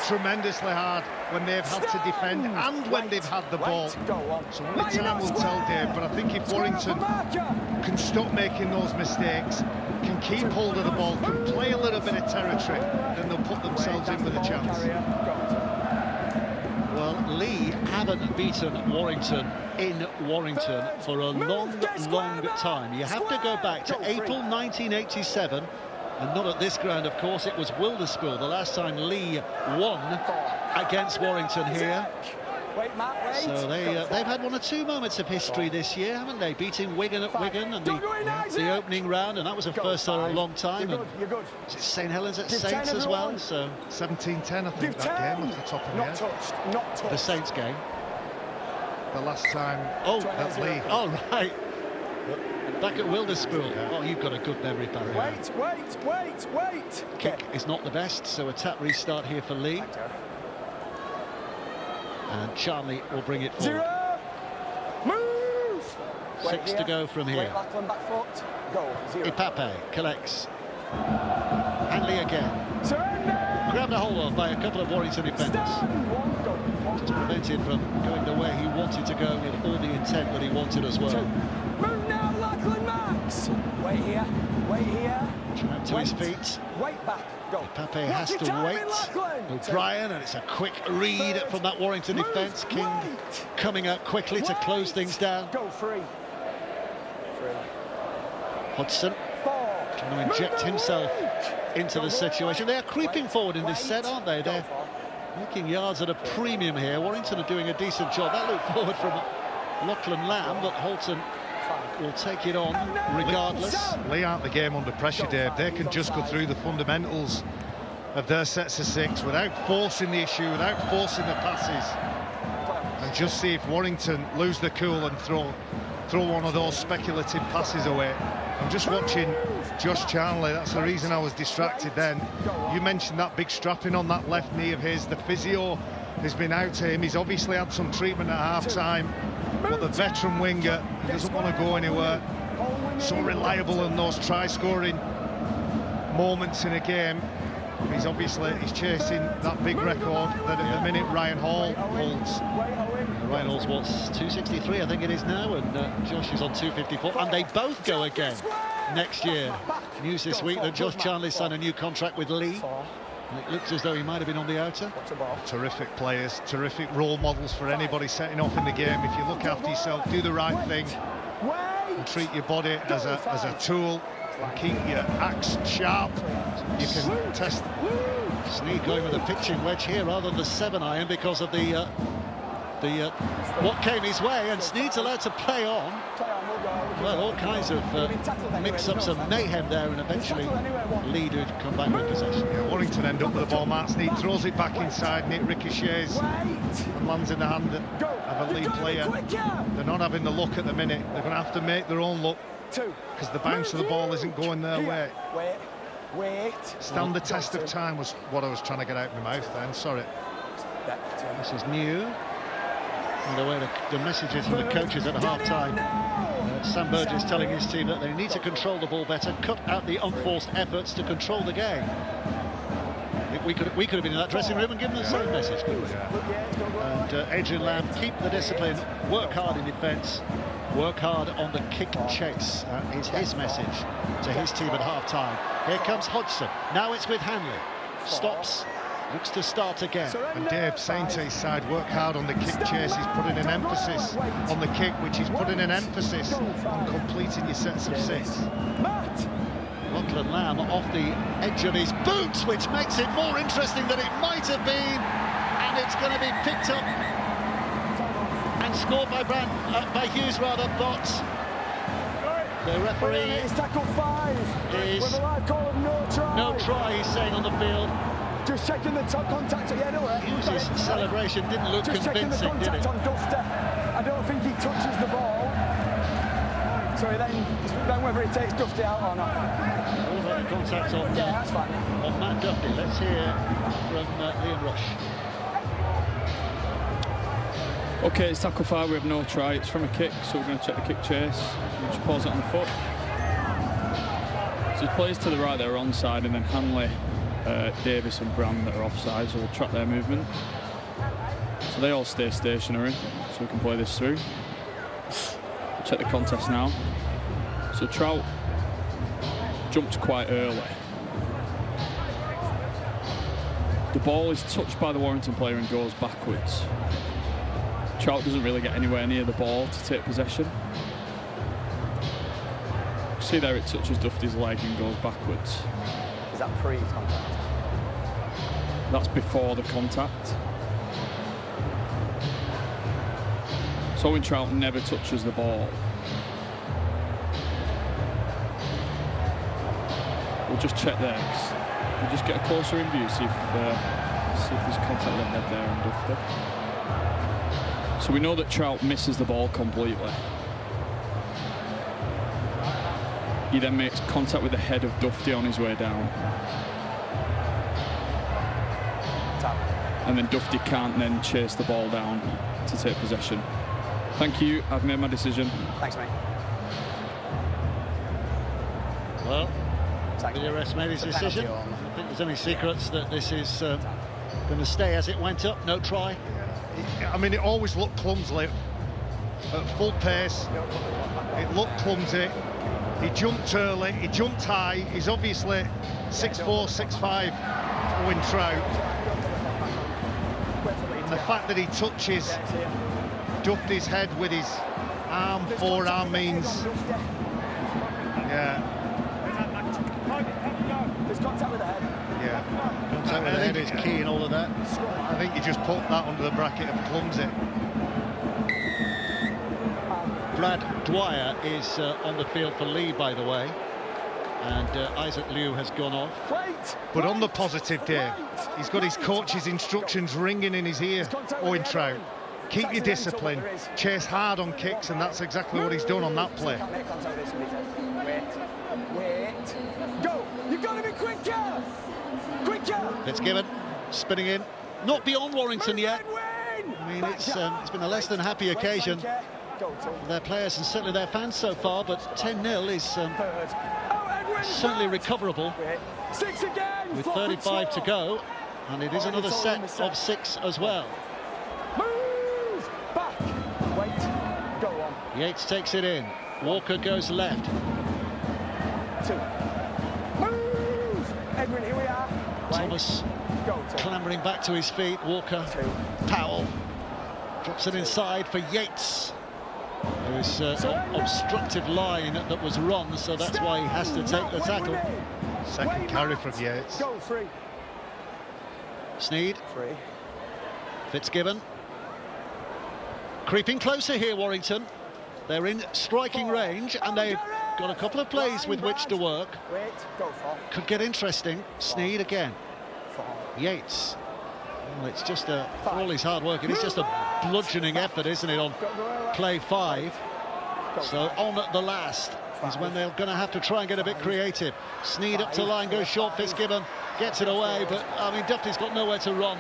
tremendously hard when they've had to defend and when they've had the ball. So only time will tell, Dave, but I think if Warrington can stop making those mistakes, can keep hold of the ball, can play a little bit of territory, then they'll put themselves in with a chance. Well, Leigh haven't beaten Warrington in Warrington for a long time. You have to go back to April 1987, and not at this ground, of course. It was Wilderspool the last time Leigh won against Warrington here. So they've had one or two moments of history this year, haven't they? Beating Wigan at Wigan and the opening round, and that was a first in a long time. And St Helens at Saints as well. So 17-10, I think, that game off the top of my head. The Saints game. The last time. That Leigh. Oh, right. Back at Wilderspool. Yeah. Oh, you've got a good memory, Barry. Wait. Kick is not the best, so a tap restart here for Leigh. And Charlie will bring it forward. Move! 6 to go from here. Ipape collects. Hanley again. Grabbed a hold of by a couple of Warrington defenders. Just prevented from going the way he wanted to go with all the intent that he wanted as well. Move now, Lachlan Max! Wait here. Trapped to his feet. Wait back. Go. Pape has to wait. O'Brien, and it's a quick read from that Warrington defence. King coming out quickly to close things down. Go free. Hodgson trying to inject himself into the situation. They are creeping forward in this set, aren't they? They're making yards at a premium here. Warrington are doing a decent job. That looked forward from Lachlan Lamb, but Holton will take it on regardless. Leigh aren't the game under pressure, Dave. They can just go through the fundamentals of their sets of 6 without forcing the issue, without forcing the passes, and just see if Warrington lose the cool and throw one of those speculative passes away. I'm just watching Josh Charnley. That's the reason I was distracted then. You mentioned that big strapping on that left knee of his. The physio has been out to him. He's obviously had some treatment at half-time, but the veteran winger doesn't want to go anywhere. So reliable in those try-scoring moments in a game. He's chasing that big record that at the minute Ryan Hall holds. Ryan Hall's what's 263, I think it is now, and Josh is on 254, and they both go again next year. News this week that Josh Charnley signed a new contract with Leigh. And it looks as though he might have been on the outer. Terrific players, terrific role models for anybody setting off in the game. If you look after yourself, do the right thing, and treat your body as a tool, and keep your axe sharp, you can test. Sneed going with a pitching wedge here rather than the 7-iron because of the the what came his way, and Sneed's allowed to play on. Well, all kinds of mix-ups and mayhem there, and eventually Leigh would come back with possession. Yeah, Warrington end up with the ball. Mark Sneed throws it back inside, and it ricochets and lands in the hand of a Leigh player. They're not having the look at the minute. They're going to have to make their own look, because the bounce of the ball isn't going their way. Wait. Stand the test of time was what I was trying to get out of my mouth then, sorry. This is new. And the way the messages from the coaches at half-time. Sam Burgess telling his team that they need to control the ball better, cut out the unforced efforts to control the game. We could have been in that dressing room and given the same message, couldn't we? And Adrian Lamb, keep the discipline, work hard in defence, work hard on the kick chase. That is his message to his team at half-time. Here comes Hodgson. Now it's with Hanley. Stops. Looks to start again. And Dave saying to his side, work hard on the kick chase. He's putting an emphasis on the kick, which is putting an emphasis on completing your sets of 6. Lachlan Lamb off the edge of his boots, which makes it more interesting than it might have been. And it's going to be picked up and scored by Hughes, rather, but the referee is tackle 5 with a live call of no try. No try, he's saying on the field. Just checking the top contact at the end of it. Hughes' celebration didn't look convincing, did it? On Dufter. I don't think he touches the ball. So then whether he takes Dufty out or not. All about the contact on, that's fine. On Matt Dufty. Let's hear from Liam Rush. Okay, it's tackle 5, we have no try. It's from a kick, so we're going to check the kick chase. We'll just pause it on the foot. So his players to the right, they're onside, and then Hanley, Davis and Brand that are offside, so we'll track their movement. So they all stay stationary, so we can play this through. We'll check the contest now. So Trout jumped quite early. The ball is touched by the Warrington player and goes backwards. Trout doesn't really get anywhere near the ball to take possession. See there, it touches Dufty's leg and goes backwards. Is that pre-contact? That's before the contact. So Owen Trout never touches the ball. We'll just check there. We'll just get a closer in view, see if there's contact with the head there and Dufty. So we know that Trout misses the ball completely. He then makes contact with the head of Dufty on his way down. And then Dufty can't then chase the ball down to take possession. Thank you, I've made my decision. Thanks, mate. Well, the rest made his decision. I don't think there's any secrets that this is going to stay as it went up, no try. I mean, it always looked clumsily at full pace. It looked clumsy. He jumped early, he jumped high. He's obviously 6'4", 6'5", Owen Trout. And the fact that he touches Dufty's head with his forearm means, There's contact with the head. Yeah. Contact with the head is key in all of that. I think you just put that under the bracket of clumsy. Brad Dwyer is on the field for Leigh, by the way, and Isaac Liu has gone off. But on the positive, Dave, he's got his coach's instructions ringing in his ear. Owen Trout, keep your discipline, chase hard on kicks, and that's exactly what he's done on that play. Wait, go! You've got to be quicker! Quicker! Fitzgibbon spinning in, not beyond Warrington yet. I mean, it's been a less than happy occasion for their players and certainly their fans so far, but 10-0 is certainly recoverable with 35 to go, and it is another set of 6 as well. Move back. Wait. Go on. Yates takes it in. Walker goes left. 2. Move. Edwin, here we are. Thomas clambering back to his feet. Walker. 2. Powell drops it inside for Yates. There was an obstructive line that was run, so that's why he has to take the tackle. Second carry from Yates. Go 3. Sneed. 3. Fitzgibbon. Creeping closer here, Warrington. They're in striking range, and they've got a couple of plays with which to work. Could get interesting. Sneed again. Yates. Well, it's just for all his hard work, it is just a bludgeoning effort, isn't it, on play 5. So on at the last is when they're going to have to try and get a bit creative. Sneed up to line, goes short. Fitzgibbon gets it away, but I mean, Duffy's got nowhere to run.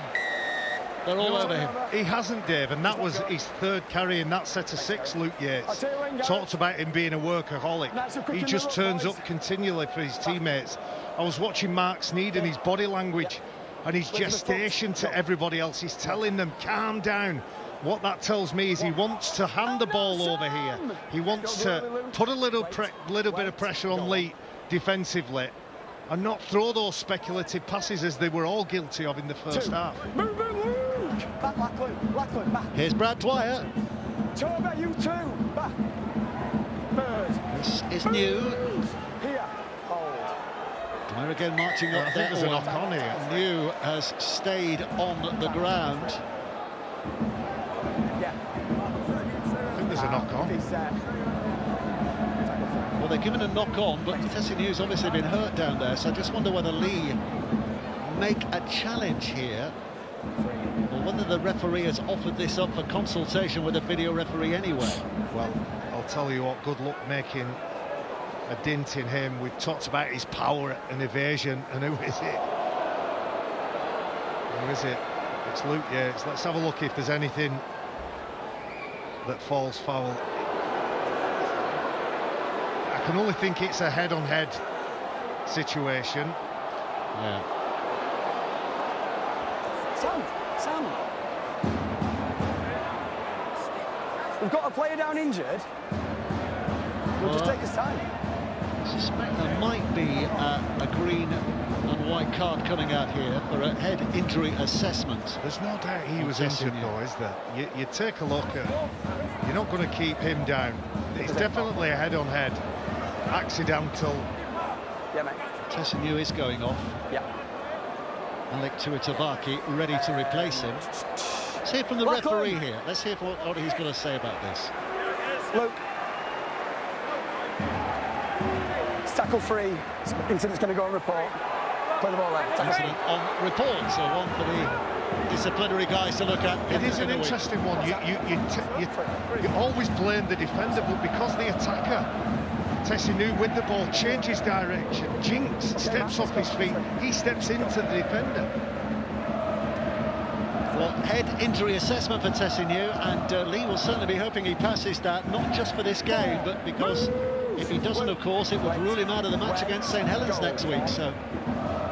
They're all over him. He hasn't, Dave, and that was his 3rd carry in that set of 6, Luke Yates. Talked about him being a workaholic. He just turns up continually for his teammates. I was watching Mark Sneed and his body language and his gestation to everybody else. He's telling them, calm down. What that tells me is he wants to hand the ball over here. He wants to put a little bit of pressure on Leigh defensively and not throw those speculative passes as they were all guilty of in the first half. Back, Lachlan, back. Here's Brad Dwyer. Toba, you too. Back. Bird. This is new. Here. Hold. Dwyer again marching up there. There's a knock on here. New has stayed on the ground. Yeah. I think there's a knock on. Well, they're given a knock on, but Tessie New's obviously been hurt down there, so I just wonder whether Leigh make a challenge here, or whether the referee has offered this up for consultation with a video referee anyway. Well, I'll tell you what, good luck making a dint in him. We've talked about his power and evasion, and who is it? Who is it? It's Luke Yates. Let's have a look if there's anything that falls foul. I can only think it's a head-on-head situation. Yeah. Sam. We've got a player down injured. We'll just take his time. I suspect there might be a green and white card coming out here for a head injury assessment. There's no doubt he was injured, though, is there? You take a look at... You're not going to keep him down. It's definitely a head-on-head. Accidental. Yeah, mate. Tessie New is going off. Yeah. Alec Tuitavaki ready to replace him. Let's hear from the referee here. Let's hear what he's going to say about this. Luke. It's tackle free. Incident's going to go on report. Play the ball there. Incident on report, so one for the disciplinary guys to look at. It is an interesting one. You always blame the defender, but because the attacker, Tessie New with the ball, changes direction, Jinx steps off his feet, he steps into the defender. Well, head injury assessment for Tessie New, and Leigh will certainly be hoping he passes that, not just for this game, but because if he doesn't, of course, it would rule him out of the match against St Helens next week, so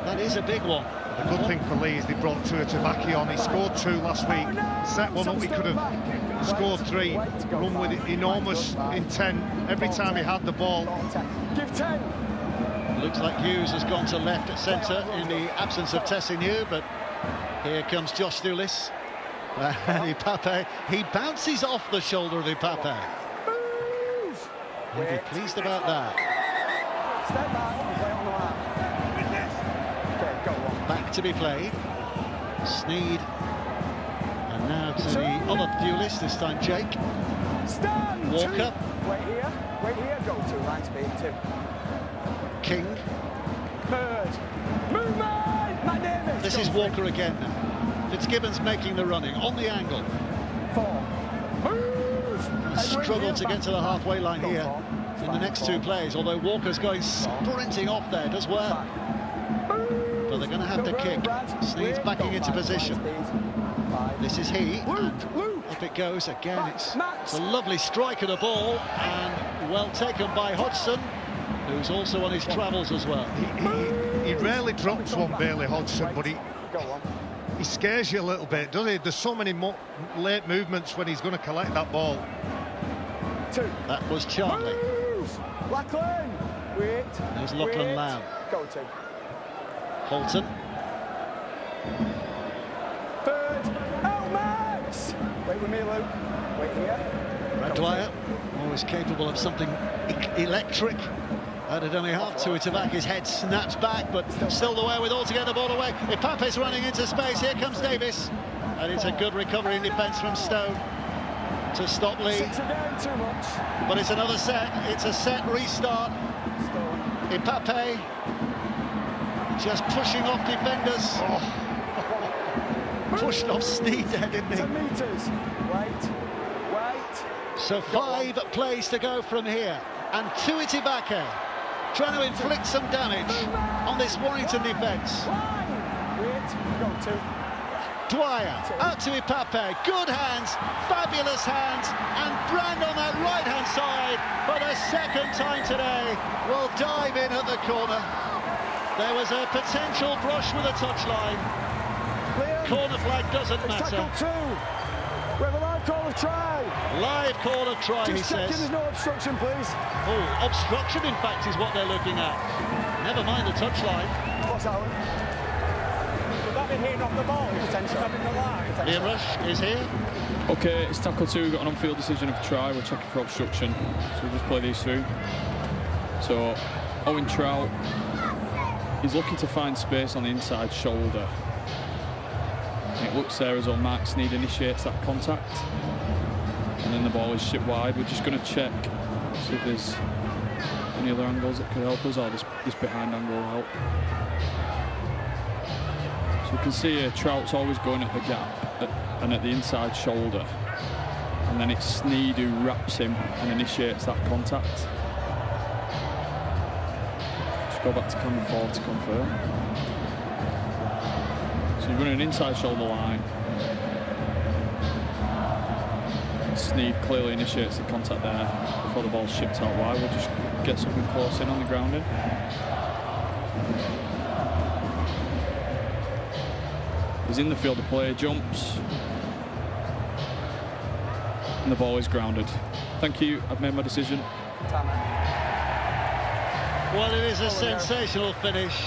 that is a big one. The good thing for Leigh is they brought Tuitavaki on. He scored 2 last week, set one up, he could have scored 3, run with enormous intent every time he had the ball. Give 10. Looks like Hughes has gone to left at centre in the absence of Tessie New, but here comes Josh Thulis. And Ipape, he bounces off the shoulder of Ipape. He'll be pleased about that. Step back and play on the line. Okay, go on. Back to be played. Sneed. And now to the other Thulis, this time Jake. Stand. Walker. Wait here, go to line speed 2. King. Bird. Movement! Matt Davis. This is Walker again now. Fitzgibbon's making the running on the angle. 4. Move! Struggled to get to the halfway line here in the next 2 plays, although Walker's going sprinting off there, does well. But they're going to have to kick. Sneed's backing into position. This is he, and up it goes again. It's a lovely strike of the ball, and well taken by Hodgson, who's also on his travels as well. He rarely drops one, Bailey Hodgson, but he scares you a little bit, doesn't he? There's so many late movements when he's going to collect that ball. 2. That was Charlie. Lachlan. Wait. There's Lachlan Lamb. Go to. Holton. Third. Max. Wait with me, Luke. Wait here. Brad Dwyer, always capable of something electric. Added only half to it. His head snaps back, but still the wherewithal to get the ball away. Ipape's running into space. Here comes Davis. And it's a good recovery in defence from Stone. to stop Leigh. 6 again, too much. But it's another set. It's a set restart. Ipape just pushing off defenders. Oh. Pushed off Sneed there, didn't he? 10 metres. Wait. So 5 plays to go from here. And Tuitibake trying to inflict some damage on this Warrington defence. Dwyer out to Ipape. Good hands, fabulous hands. And Brand on that right-hand side for the second time today will dive in at the corner. There was a potential brush with a touchline. Corner flag doesn't matter. We have a live call of try. Live call of try, he says. There's no obstruction, please. Oh, obstruction, in fact, is what they're looking at. Never mind the touchline. What's that one? Would that be hitting off the ball? Potentially. In the line. Liam Rush is here. Okay, it's tackle 2. We've got an on-field decision of try. We're checking for obstruction. So we'll just play these through. So, Owen Trout, he's looking to find space on the inside shoulder. It looks there as though Mark Sneed initiates that contact, and then the ball is shipped wide. We're just going to check, see if there's any other angles that could help us, or this behind angle will help. So you can see here, Trout's always going at the gap and at the inside shoulder, and then it's Sneed who wraps him and initiates that contact. Just go back to camera 4 to confirm. You're running an inside shoulder line. Sneed clearly initiates the contact there before the ball's shipped out wide. We'll just get something close in on the grounding. He's in the field of play, jumps, and the ball is grounded. Thank you, I've made my decision. Well, it is a sensational finish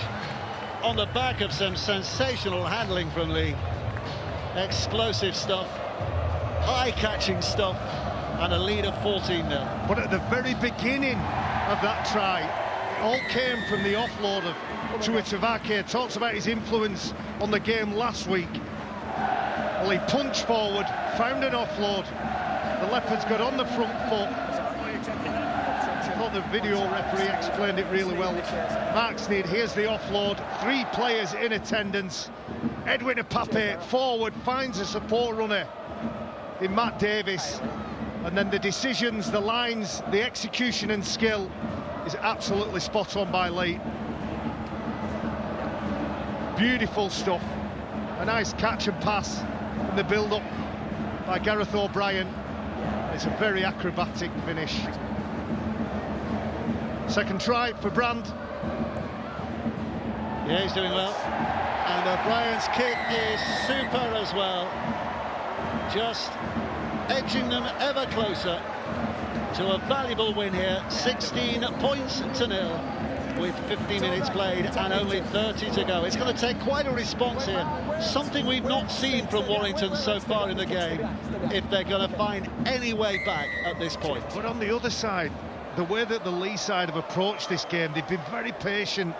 on the back of some sensational handling from Leigh. Explosive stuff, eye-catching stuff, and a lead of 14-0. But at the very beginning of that try, it all came from the offload of Tuitibake. Talks about his influence on the game last week. Well, he punched forward, found an offload. The Leopards got on the front foot. I thought the video referee explained it really well. Mark Sneed, here's the offload. 3 players in attendance. Edwin Ipape forward, finds a support runner in Matt Davis. And then the decisions, the lines, the execution and skill is absolutely spot on by Leigh. Beautiful stuff. A nice catch and pass in the build-up by Gareth O'Brien. It's a very acrobatic finish. Second try for Brand. Yeah, he's doing well. And O'Brien's kick is super as well. Just edging them ever closer to a valuable win here. 16 points to 0 with 50 minutes played and only 30 to go. It's going to take quite a response here. Something we've not seen from Warrington so far in the game, if they're going to find any way back at this point. But on the other side, the way that the Leigh side have approached this game, they've been very patient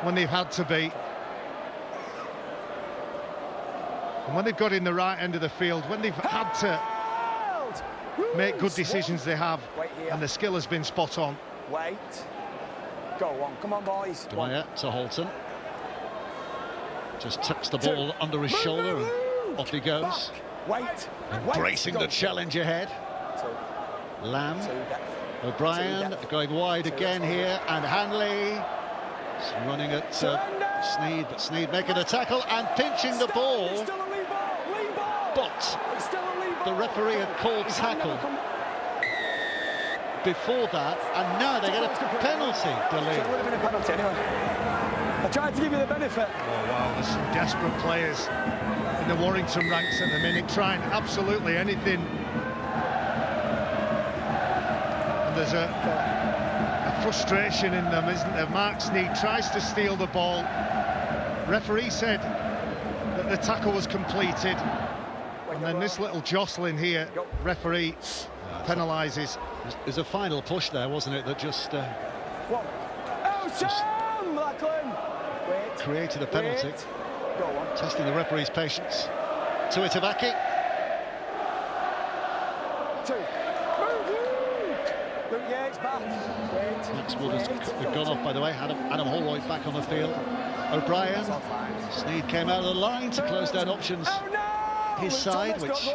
when they've had to be. And when they've got in the right end of the field, when they've had to make good decisions, they have. And the skill has been spot on. Wait. Go on, come on, boys. Dwyer to Holton. Just tucks the ball under his shoulder and off he goes. Embracing the challenge ahead. Lamb. O'Brien going wide again here, and Hanley running at Sneed, but Sneed making a tackle and pinching the ball. But the referee had called tackle before that, and now they get a penalty. It would have been a penalty anyway. I tried to give you the benefit. Oh wow, there's some desperate players in the Warrington ranks at the minute, trying absolutely anything. There's a frustration in them, isn't there? Mark Sneed tries to steal the ball. Referee said that the tackle was completed, and then this little jostling here, referee penalises. There's a final push there, wasn't it, that just created a penalty. Testing the referee's patience. Tuitibake. 2. Move. Yeah, it's back. Wait. Max Wood has gone off, by the way. Adam Holroyd back on the field. O'Brien. Sneed came out of the line to close down options. His side, which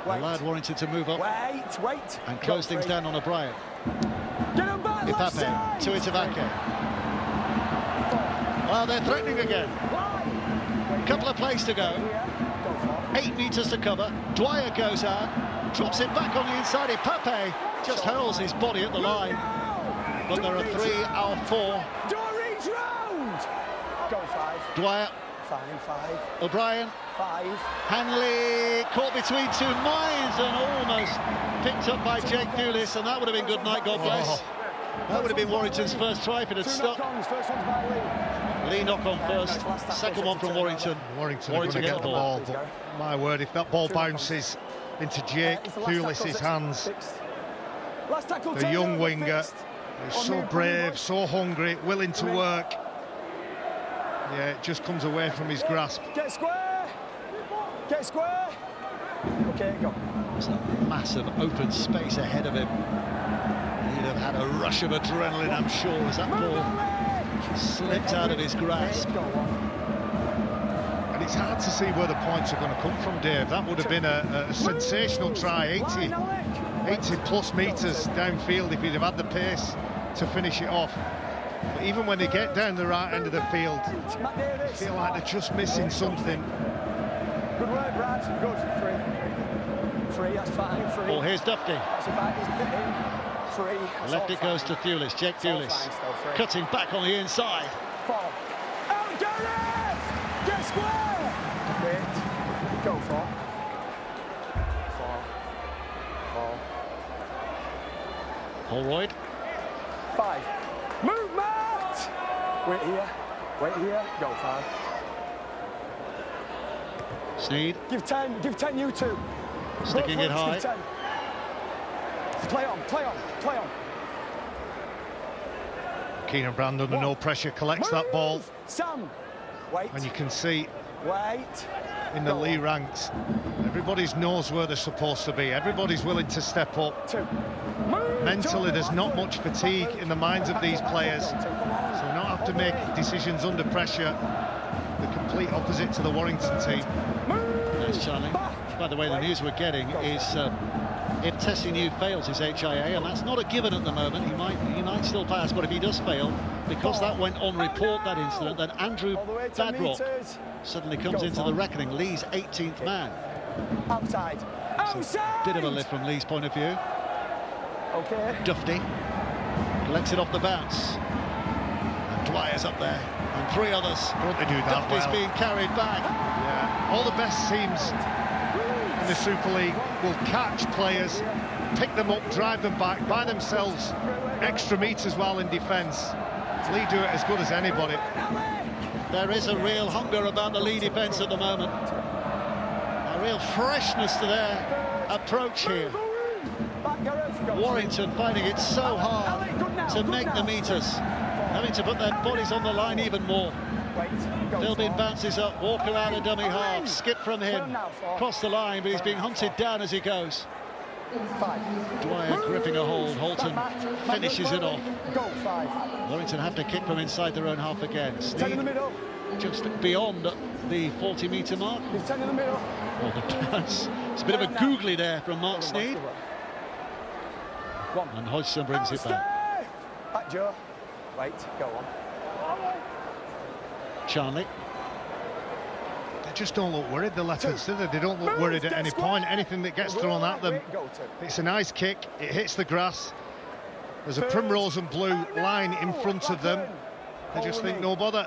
allowed Warrington to move up and close things down on O'Brien. Ipape to Itavake. Well, they're threatening again. Couple of plays to go. 8 metres to cover. Dwyer goes out, drops it back on the inside. Ipape just hurls his body at the line. But there are 3 out of 4. Dwyer. 5. O'Brien. 5. Hanley caught between 2 minds and almost picked up by Jake Thewlis, and that would have been good night, God bless. That would have been Warrington's first try if it had stuck. First one's by Leigh. Leigh knock on first, second one from Warrington. Warrington are going to get the ball, but my word, if that ball bounces into Jake Thewlis' hands, the young winger is so brave, so hungry, willing to work. Yeah, it just comes away from his grasp. Get square! Get square! Okay, go. There's a massive open space ahead of him. He'd have had a rush of adrenaline, I'm sure, as that ball slipped out of his grasp. And it's hard to see where the points are going to come from, Dave. That would have been a sensational try, 80 plus metres downfield if he'd have had the pace to finish it off. But even when they get down the right end of the field, I feel like they're just missing something. Good work, Brad. Good. 3. 3, that's fine. 3. Oh, here's Dufty. That's about his bit in. 3. Left it goes to Thewlis, Jake Thewlis. Cutting back on the inside. 4. Oh, Gareth! Get square! Wait. Go 4. 4. Holroyd. 5. Move, Matt! Wait here. Wait here. Go 5. Sneed. Give 10. Give 10, you 2. Sticking it high. Play on, play on, play on. Keenan Brand under no pressure collects that ball. Sam, wait. And you can see in the Leigh ranks, everybody knows where they're supposed to be. Everybody's willing to step up. 2. Mentally, there's not much fatigue in the minds of these players, so not have to make decisions under pressure. The complete opposite to the Warrington team. There's Charlie. By the way, the news we're getting is if Tessinu fails his HIA, and that's not a given at the moment, he might still pass, but if he does fail, because that went on report, that incident, then Andrew Badrock suddenly comes into the reckoning. Leigh's 18th man. Outside. Outside! Bit of a lift from Leigh's point of view. Okay. Dufty collects it off the bounce. And Dwyer's up there. And 3 others. Don't they do that Dufty's being carried back. Yeah. All the best teams in the Super League will catch players, pick them up, drive them back by themselves, extra meters while in defence. Leigh do it as good as anybody. There is a real hunger about the Leigh defence at the moment. A real freshness to their approach here. Warrington finding it so hard to make the meters, having to put their bodies on the line even more. Philbin bounces up, Walker out of dummy half, skip from him, cross the line, but he's being hunted down as he goes. Dwyer gripping a hold, Holton finishes it off. Warrington have to kick from inside their own half again. Sneed just beyond the 40-metre mark. Oh, the bounce. It's a bit of a googly there from Mark Sneed. And Hodgson brings it back. Back, Joe. Wait, go on. Charlie. They just don't look worried, the Leopards, do they? They don't look worried at any point. Anything that gets thrown at them, it's a nice kick, it hits the grass. There's a primrose and blue line in front of them. They just think, no bother.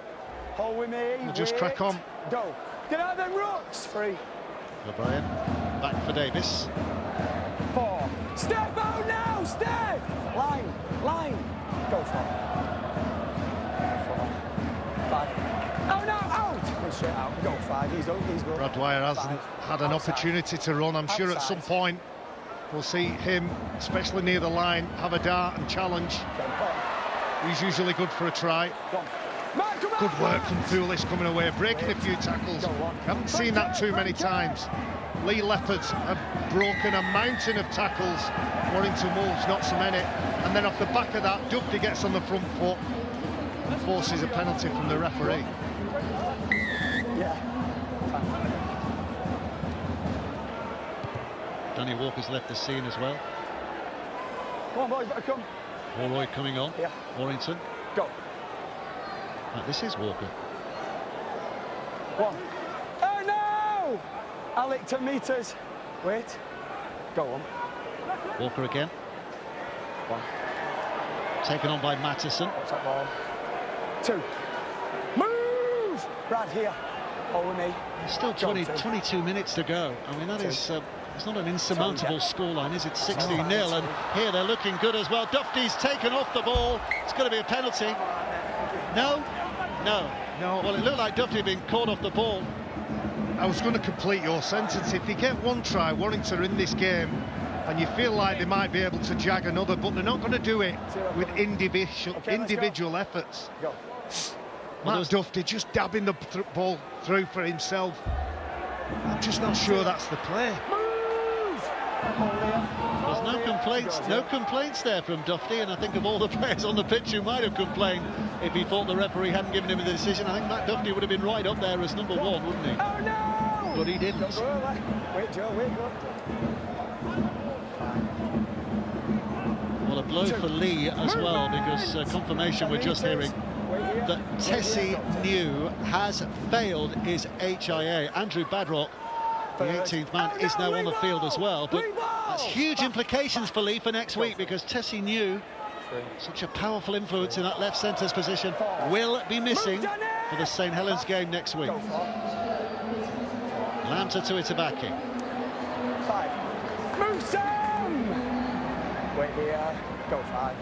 They'll just crack on. Go. Get out of them rocks. 3. O'Brien, back for Davis. 4. Step out now, step! Line. Go 4. 5. Oh no, out! Go straight out, go 5, he's good. Brad Dwyer hasn't had an opportunity to run. I'm sure at some point we'll see him, especially near the line, have a dart and challenge. He's usually good for a try. 1. Good work from Thulis coming away, breaking a few tackles. Haven't seen that too many times. Leigh Leopards have broken a mountain of tackles. Warrington Wolves not so many. And then off the back of that, Duffy gets on the front foot and forces a penalty from the referee. Danny Walker's left the scene as well. Come on, boys, better come. Warroyd coming on. Yeah. Warrington. Go. This is Walker. One. Oh no! Alec, 10 metres. Wait. Go on. Walker again. One. Taken on by Matteson. What's that ball? 2. Move! Brad here. Hold with me. There's still 22 minutes to go. I mean, that is... it's not an insurmountable scoreline, is it? 16-0, and here they're looking good as well. Duffy's taken off the ball. It's going to be a penalty. No? No. Well, it looked like Duffy being caught off the ball. I was going to complete your sentence. If they get one try, Warrington are in this game, and you feel like they might be able to jag another, but they're not going to do it with individual efforts. Go. Matt Duffy just dabbing the ball through for himself. I'm just not sure that's the play. There's no complaints there from Duffy, and I think of all the players on the pitch who might have complained if he thought the referee hadn't given him the decision. I think Matt Duffy would have been right up there as number 1, wouldn't he? Oh no! But he didn't. Wait, Joe, wait, go. Well, a blow for Leigh as well, because confirmation we're just hearing that Tessie New has failed his HIA. Andrew Badrock, the 18th man, is now on the field as well, but that's huge implications for Leigh for next week, because Tessie New, such a powerful influence in that left centre's position, will be missing for the St Helens game next week. Lamter to Itabaki. 5. Move Sam! Wait here. Go 5.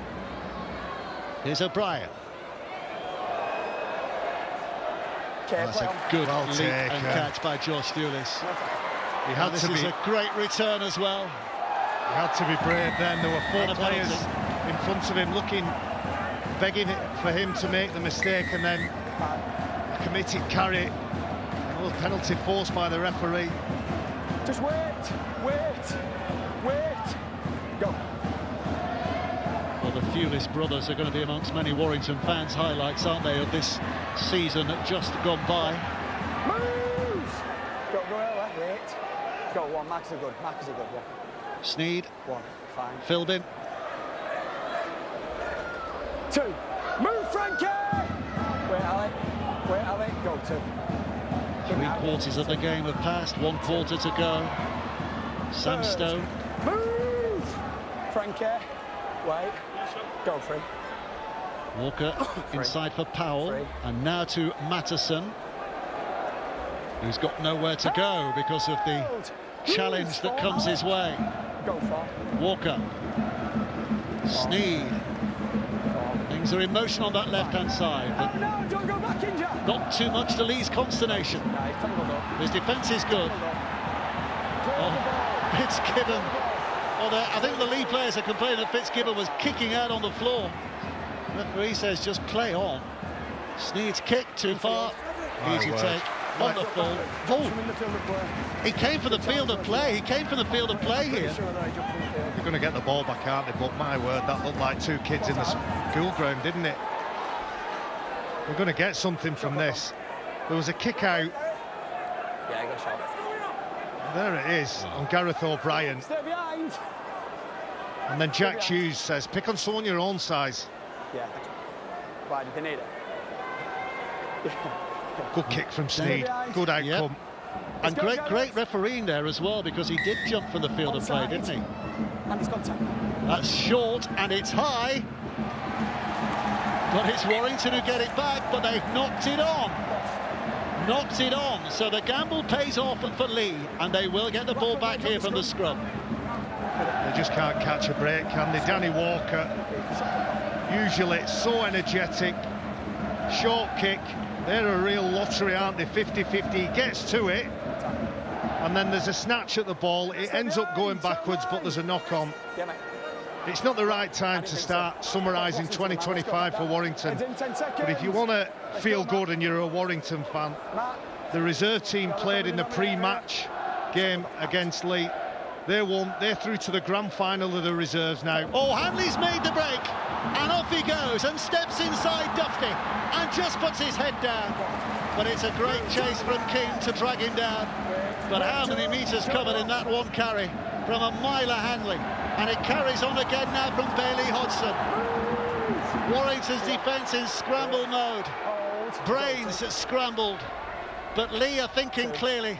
Here's O'Brien. That's a good leap and catch by Josh Thulis. This is a great return as well. He had to be brave then. There were 4 players in front of him begging for him to make the mistake, and then a committed carry. Another penalty forced by the referee. Just wait. Go. Well, the Thulis brothers are going to be amongst many Warrington fans' highlights, aren't they, of this season just gone by. Move! Go, wait. Go, 1, Max is good, yeah. Sneed. 1, fine. Philbin. 2. Move, Frankie! Wait, Alec, go 2. 3/4 of the game have passed, 1 quarter to go. Sam Stone. Move! Frankie. Wait. Go 3. Walker inside for Powell, and now to Matteson, who's got nowhere to go because of the challenge that comes his way. Go 4. Walker. Sneed. Things are in motion on that left-hand side, but no, don't go back, Inja. Not too much to Leigh's consternation. His defence is good. Oh, Fitzgibbon. Well, I think the Leigh players are complaining that Fitzgibbon was kicking out on the floor. The referee says just play on. Sneed's kick too far. Easy take on the full. Oh, he came for the field of play. He came from the field of play here. They're going to get the ball back, aren't they? But my word, that looked like 2 kids in the school ground, didn't it? We're going to get something from this. There was a kick out. Yeah, I got shot. There it is on Gareth O'Brien. Stay behind. And then Jack Hughes says, pick on someone your own size. Yeah. Why did they need it? Good kick from Sneed. Good outcome. Yep. And great refereeing there as well, because he did jump from the field of play, didn't he? And he's contact. That's short and it's high. But it's Warrington who get it back, but they've knocked it on. Knocked it on. So the gamble pays off for Leigh, and they will get the ball back here from the scrum. They just can't catch a break, can they? Danny Walker, usually so energetic. Short kick. They're a real lottery, aren't they? 50-50. He gets to it, and then there's a snatch at the ball. It ends up going backwards, but there's a knock-on. Yeah, mate. It's not the right time to start summarising 2025 for Warrington. But if you want to feel good and you're a Warrington fan, the reserve team played in the pre-match game against Leigh. They won. They're through to the grand final of the reserves now. Oh, Hanley's made the break, and off he goes and steps inside Duffy and just puts his head down. But it's a great chase from King to drag him down. But how many metres covered in that one carry from a mile of Hanley? And it carries on again now from Bailey Hodgson. Warrington's defence in scramble mode. Brains scrambled. But Leigh are thinking clearly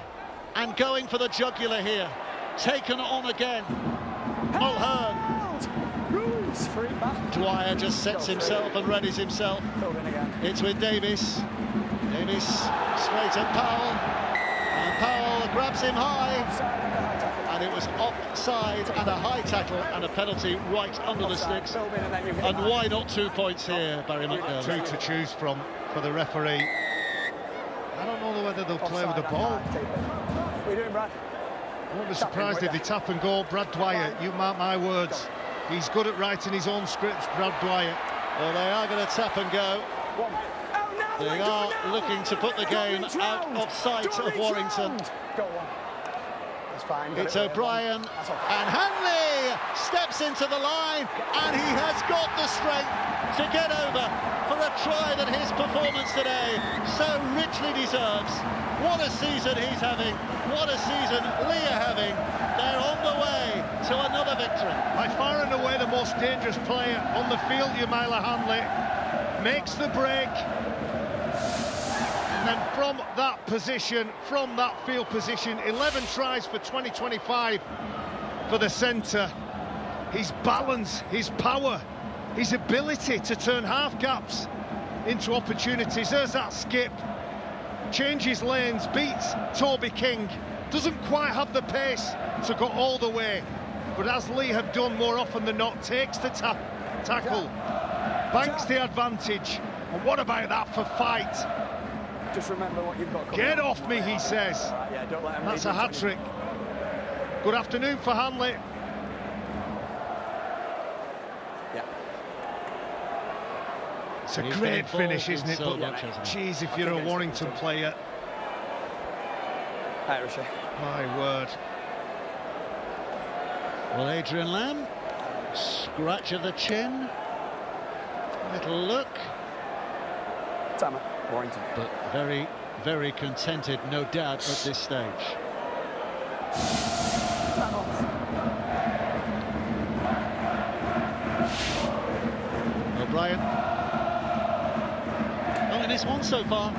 and going for the jugular here. Taken on again. Mulhern. Dwyer just sets himself and readies himself. It's with Davis. Davis straight at Powell. And Powell grabs him high. And it was offside and a high tackle and a penalty right under the sticks. And why not 2 points here, Barry McNeil? Two to choose from for the referee. I don't know whether they'll play with the ball. What are you doing, Brad? I won't be surprised if they tap and go. Brad Dwyer, you mark my words. He's good at writing his own scripts, Brad Dwyer. Well, they are going to tap and go. They are looking to put the game out of sight of Warrington. It's O'Brien, and Hanley steps into the line, and he has got the strength to get over for a try that his performance today so richly deserves. What a season he's having, what a season Leigh are having. They're on the way to another victory. By far and away the most dangerous player on the field, Yamila Hanley, makes the break. And then from that position, from that field position, 11 tries for 2025 for the centre. His balance, his power, his ability to turn half gaps into opportunities. There's that skip. Changes lanes, beats Toby King. Doesn't quite have the pace to go all the way. But as Leigh have done more often than not, takes the tackle, banks the advantage. And what about that for fight? Just remember what you've got. Get off me, he says. Yeah, don't let him. That's a hat-trick. Good afternoon for Hanley. Yeah. It's a great finish, isn't it? But geez, if you're a Warrington player. Irish. My word. Well, Adrian Lamb, scratch of the chin. Little look. Tammer. Warrington. But very, very contented, no doubt, at this stage. O'Brien. Only missed one so far.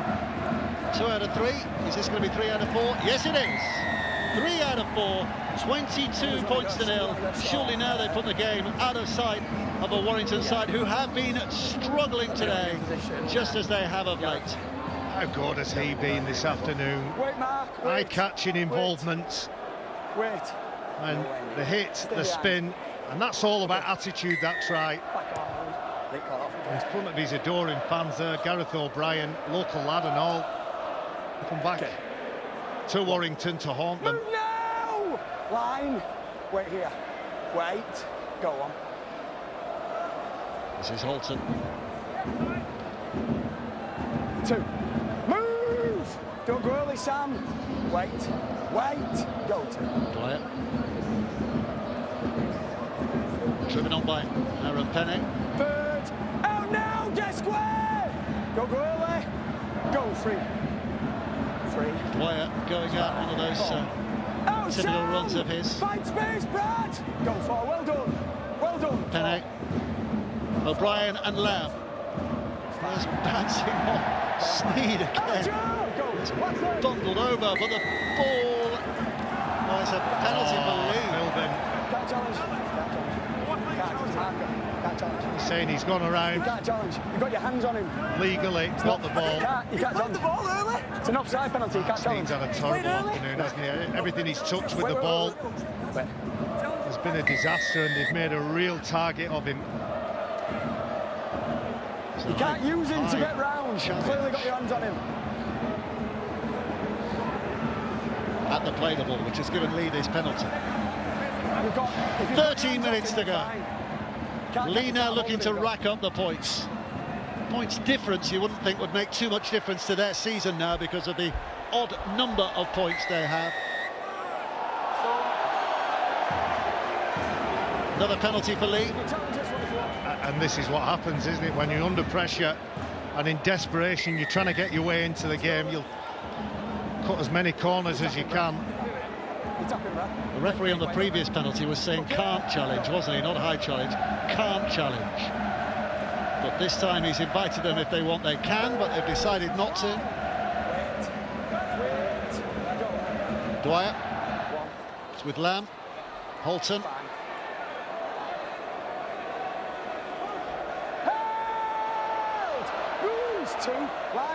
2 out of 3. Is this going to be 3 out of 4? Yes, it is. 3 out of 4. 22 points to 0. Surely now they put the game out of sight of a Warrington side who have been struggling today, just as they have of late. How good has he been this afternoon? Wait, Mark. Eye-catching involvement. Wait. And the hit, the spin, and that's all about attitude, that try. In front of his adoring fans there, Gareth O'Brien, local lad and all. Come back to Warrington to haunt them. No! Line. Wait here. Wait. Go on. This is Holton. 2. Move! Don't go early, Sam. Wait. Wait. Go to. Dwyer. Driven on by Aaron Penny. 3rd. Oh no! Get square! Don't go early. Go 3. 3. Dwyer going out one of those typical runs of his. Find space, Brad. Go 4. Well done. Well done. Penny. O'Brien and Lamb. First bouncing off Sneed again. It's bundled over, but the ball. Oh, it's a penalty for Leigh. Can't challenge. Can't challenge. He's saying he's gone around. You can't challenge. You've got your hands on him. Legally, got the ball. You can't challenge. The ball early. It's an offside penalty. You can't challenge. Sneed's had a terrible afternoon, hasn't he? Everything he's touched with the ball has been a disaster, and they've made a real target of him. You can't use him to get round. You've clearly got your hands on him. At the play the ball, which has given Leigh this penalty. You've got, 13 minutes to go. Leigh now looking to rack up the points. Points difference you wouldn't think would make too much difference to their season now because of the odd number of points they have. Another penalty for Leigh. And this is what happens, isn't it? When you're under pressure and in desperation, you're trying to get your way into the game, you'll cut as many corners as you can. The referee on the previous penalty was saying can't challenge, wasn't he? Not high challenge, can't challenge. But this time he's invited them. If they want, they can, but they've decided not to. Dwyer. It's with Lamb. Holton.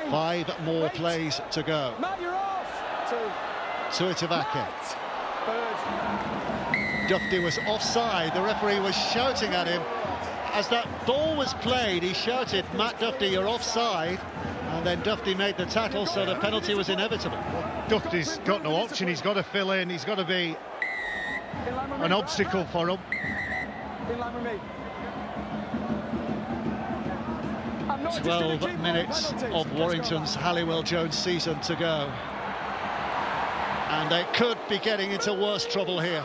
Five more plays to go. Tuitavake. Duffy was offside. The referee was shouting at him. As that ball was played, he shouted, "Matt Duffy, you're offside." And then Duffy made the tackle, so the penalty was inevitable. Duffy's got no option. He's got to fill in. He's got to be an obstacle for him. 12 minutes of Warrington's Halliwell-Jones season to go. And they could be getting into worse trouble here.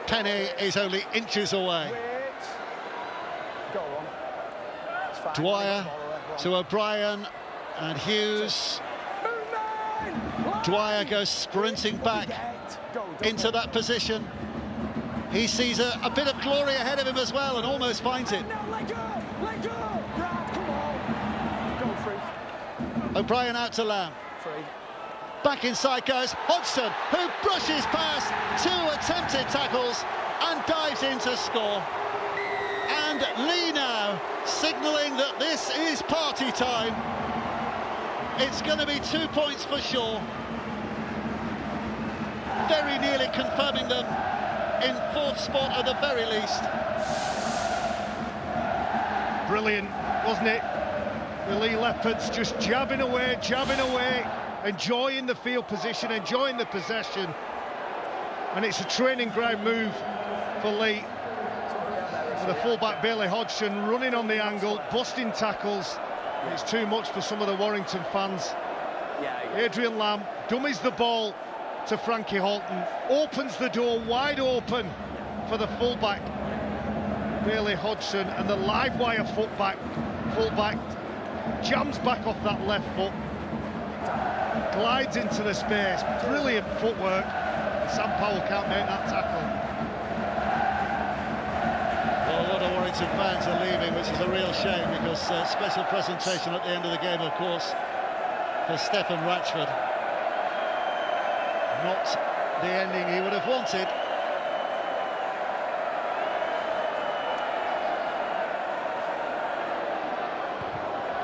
Penny is only inches away. Dwyer to O'Brien and Hughes. Dwyer goes sprinting back into that position. He sees a bit of glory ahead of him as well and almost finds it. O'Brien out to Lamb. Back inside goes Hodgson, who brushes past two attempted tackles and dives in to score. And Leigh now signalling that this is party time. It's going to be 2 points for sure. Very nearly confirming them in fourth spot at the very least. Brilliant, wasn't it? The Leigh Leopards just jabbing away, enjoying the field position, enjoying the possession. And it's a training ground move for Leigh. The fullback Bailey Hodgson running on the angle, busting tackles. It's too much for some of the Warrington fans. Adrian Lamb dummies the ball to Frankie Holton, opens the door wide open for the fullback Bailey Hodgson, and the live wire fullback jams back off that left foot, glides into the space. Brilliant footwork. Sam Powell can't make that tackle. Well, a lot of Warrington fans are leaving, which is a real shame, because special presentation at the end of the game, of course, for Stephen Ratchford. Not the ending he would have wanted.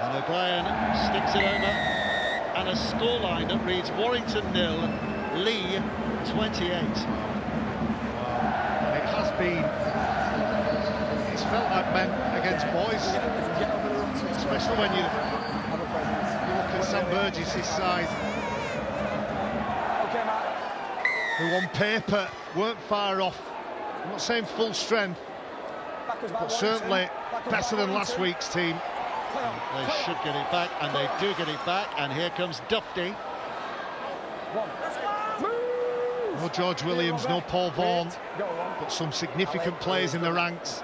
And O'Brien sticks it over, and a scoreline that reads Warrington 0, Leigh 28. And it has been, it's felt like men against boys, especially when you look at Sam Burgess' side, who on paper weren't far off. I'm not saying full strength, but certainly better than last week's team. They should get it back, and they do get it back, and here comes Duffy. No George Williams, no Paul Vaughan, but some significant players in the ranks.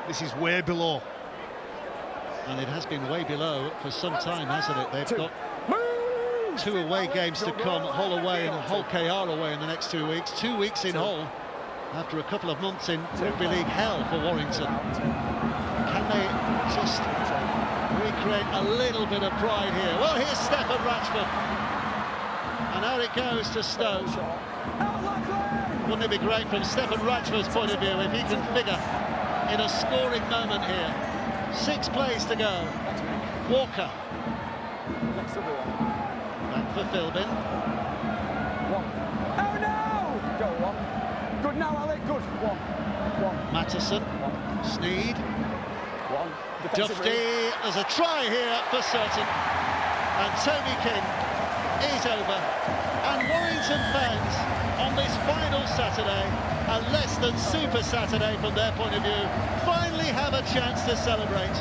This is way below. And it has been way below for some time, hasn't it? They've got 2 away games to come, Hull away and Hull KR away in the next 2 weeks. 2 weeks in Hull after a couple of months in rugby league hell for Warrington. Can they just recreate a little bit of pride here? Well, here's Stephen Ratchford, and out it goes to Stowe. Wouldn't it be great from Stephen Ratchford's point of view if he can figure in a scoring moment here? 6 plays to go. Walker. Back for Philbin. Oh no! Go on. Good now, Alec. Good. One. Matteson. Sneed. Duffy. There's a try here for certain. And Tony King is over. And Warrington fans on this final Saturday, a less than super Saturday from their point of view, finally have a chance to celebrate.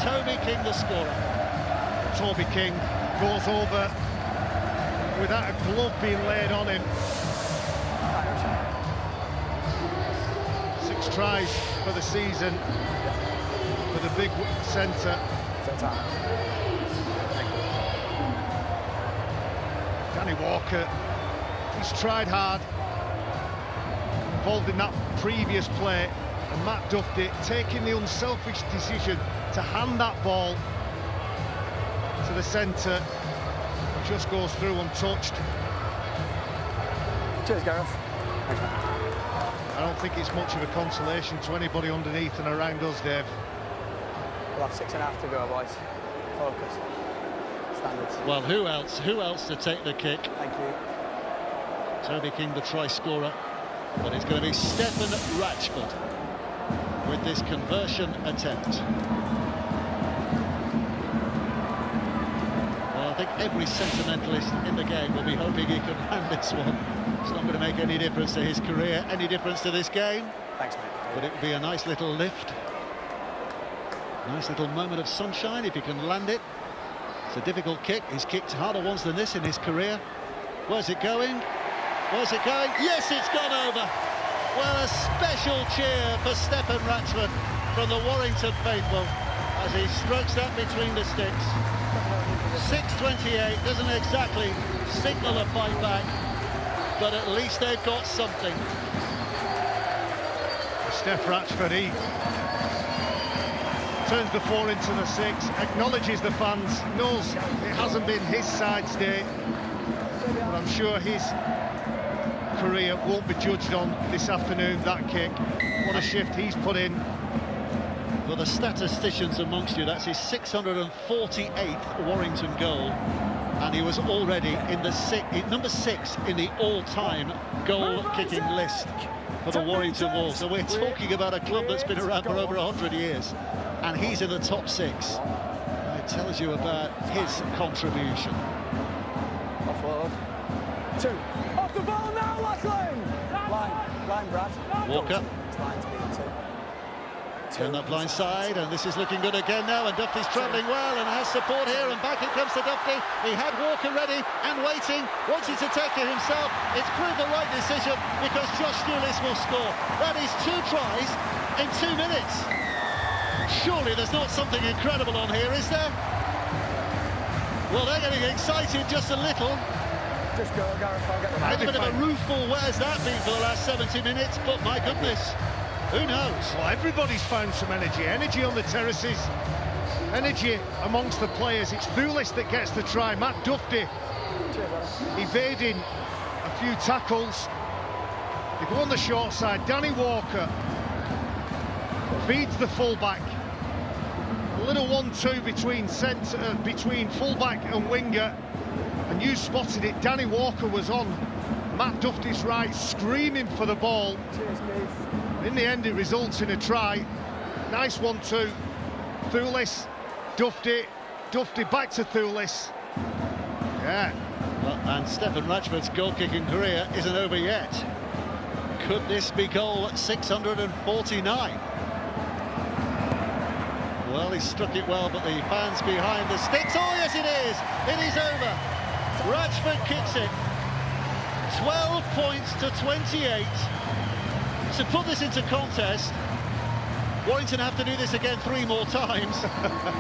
Toby King, the scorer. Toby King goes over without a glove being laid on him. 6 tries for the season for the big centre. Danny Walker, he's tried hard, involved in that previous play, and Matt Duffy taking the unselfish decision to hand that ball to the centre, just goes through untouched. Cheers, Gareth. Thanks, man. I don't think it's much of a consolation to anybody underneath and around us, Dave. We'll have 6.5 to go, boys. Focus. Standards. Well, who else to take the kick? Thank you. Toby King, the try scorer, but it's going to be Stefan Ratchford with this conversion attempt. Well, I think every sentimentalist in the game will be hoping he can hand this one. It's not going to make any difference to his career, any difference to this game. Thanks, mate. But it would be a nice little lift. Nice little moment of sunshine if he can land it. It's a difficult kick. He's kicked harder ones than this in his career. Where's it going? Where's it going? Yes, it's gone over. Well, a special cheer for Stefan Ratchford from the Warrington faithful as he strokes that between the sticks. 6:28 doesn't exactly signal a fight back, but at least they've got something. Steph Ratchford, he turns the 4 into the 6, acknowledges the fans, knows it hasn't been his side's day, but I'm sure his career won't be judged on this afternoon, that kick. What a shift he's put in. For the statisticians amongst you, that's his 648th Warrington goal, and he was already in the number 6 in the all-time goal-kicking list for the Warrington Wolves. So we're talking about a club that's been around for over 100 years, and he's in the top 6. It tells you about his contribution. Offload. 2. Off the ball now, Lachlan! Line, Brad. Walker. It's line's being 2. Turn that blind side, and this is looking good again now, and Duffy's travelling well and has support here, and back it comes to Duffy. He had Walker ready and waiting, wanted to take it himself. It's proved the right decision because Josh Stewlis will score. That is 2 tries in 2 minutes. Surely there's not something incredible on here, is there? Well, they're getting excited just a little. Just go, Gareth, I'll get the A bit of a roofball, where's that been for the last 70 minutes? But my goodness, who knows? Well, everybody's found some energy on the terraces, energy amongst the players. It's Thulis that gets the try. Matt Duffy evading a few tackles. They go on the short side. Danny Walker feeds the fullback. A little 1-2 between fullback and winger. And you spotted it. Danny Walker was on Matt Duffy's right, screaming for the ball. Cheers, Keith. In the end, it results in a try. Nice 1-2. Thulis, Duffy back to Thulis. Yeah. Well, and Stefan Ratchford's goal-kicking career isn't over yet. Could this be goal 649? Well, he struck it well, but the fans behind the sticks. Oh, yes, it is. It is over. Ratchford kicks it. 12 points to 28. To put this into context, Warrington have to do this again 3 more times,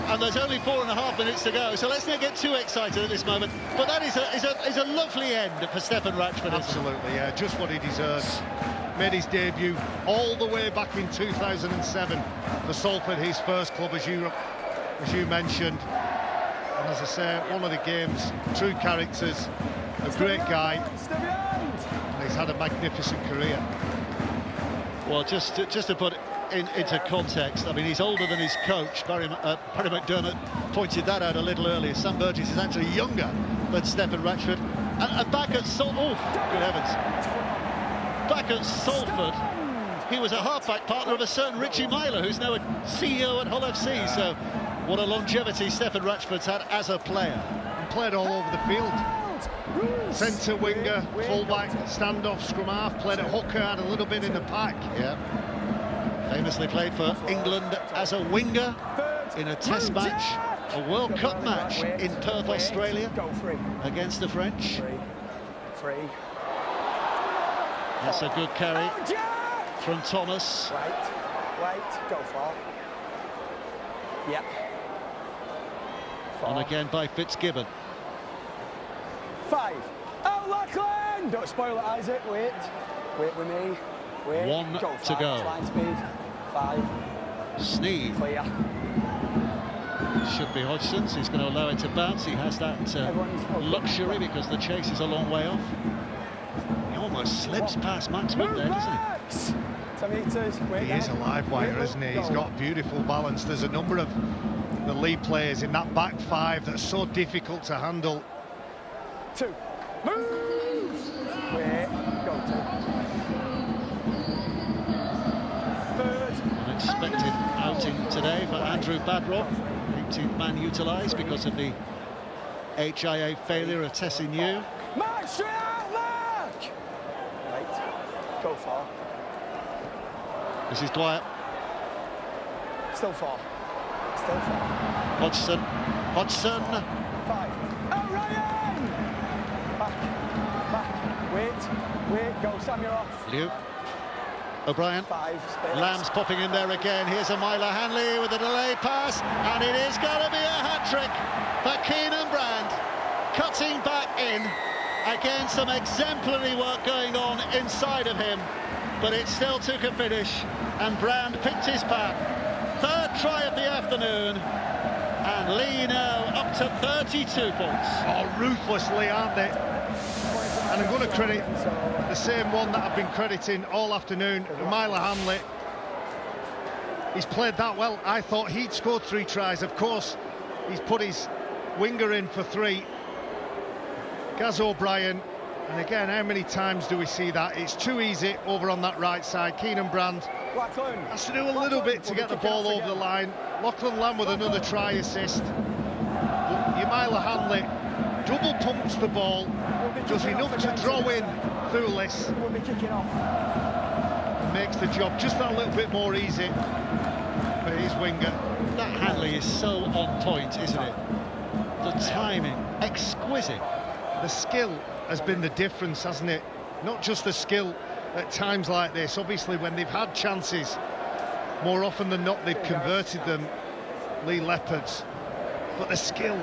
and there's only 4.5 minutes to go. So let's not get too excited at this moment. But that is a lovely end for Stefan Ratchford. Absolutely, yeah, just what he deserves. Made his debut all the way back in 2007 for Salford, his first club, as you mentioned. And as I say, one of the game's true characters, a great guy, and he's had a magnificent career. Well, just to put it into context, I mean, he's older than his coach. Barry McDermott pointed that out a little earlier. Sam Burgess is actually younger than Stefan Ratchford. And back at Salford, oh, good heavens. Back at Salford, he was a halfback partner of a certain Richie Myler, who's now a CEO at Hull FC. So what a longevity Stefan Ratchford's had as a player. And played all over the field. centre winger, full-back, standoff, scrum half, played at hooker, had a little bit in the pack. Yeah. Famously played for England as a winger in a test match, a World Cup match in Perth, Australia, against the French. Free. That's a good carry from Thomas. Wait, go for. Yep. And again by Fitzgibbon. 5. Oh, Lachlan! Don't spoil it, Isaac. Wait with me. Wait. 1 to go. Line speed. 5. Sneed. Clear. Should be Hodgson's. He's going to allow it to bounce. He has that luxury because the chase is a long way off. He almost slips past Max Wood there, doesn't he? 10 metres. He is a live wire, isn't he? He's got beautiful balance. There's a number of the Leigh players in that back 5 that's so difficult to handle. 2. Move! Wait, go 2. Third. Unexpected outing today for Andrew Badrock. 18th man utilised because of the HIA failure of Tessie New. Mark, straight out, Mark! Right, go far. This is Dwyer. Still far. Still far. Hodgson. 5. Oh, Ryan! Back. Wait, go, Sam, you're off. Liu. O'Brien. 5, space. Lamb's popping in there again. Here's a Myla Hanley with a delayed pass, and it is going to be a hat-trick for Keenan Brand. Cutting back in. Again, some exemplary work going on inside of him, but it still took a finish, and Brand picked his path. 3rd try of the afternoon, and Leigh now up to 32 points. Oh, ruthlessly, aren't they? And I'm going to credit the same one that I've been crediting all afternoon, Myla Hanley. He's played that well. I thought he'd scored 3 tries. Of course, he's put his winger in for 3. Gaz O'Brien, and again, how many times do we see that? It's too easy over on that right side. Keenan Brand has to do a little bit to get the ball over the line. Lachlan Lamb with another try assist. But Myla Hanley double pumps the ball, does enough to draw in Thulis, and makes the job just that little bit more easy for his winger. That Hanley is so on point, isn't it? The timing, exquisite. The skill has been the difference, hasn't it? Not just the skill at times like this. Obviously, when they've had chances, more often than not, they've converted them, Leigh Leopards. But the skill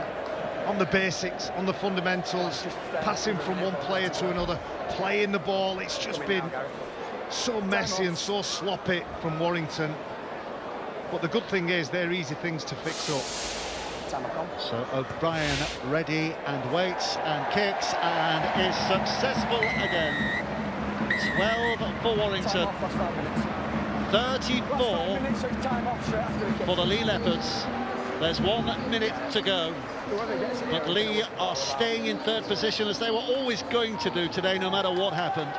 on the basics, on the fundamentals, passing from one player to another, playing the ball, it's just been so messy and so sloppy from Warrington. But the good thing is, they're easy things to fix up. So O'Brien ready and waits and kicks and is successful again. 12 for Warrington, 34 for the Leigh Leopards. There's 1 minute to go, but Leigh are staying in 3rd position, as they were always going to do today, no matter what happened.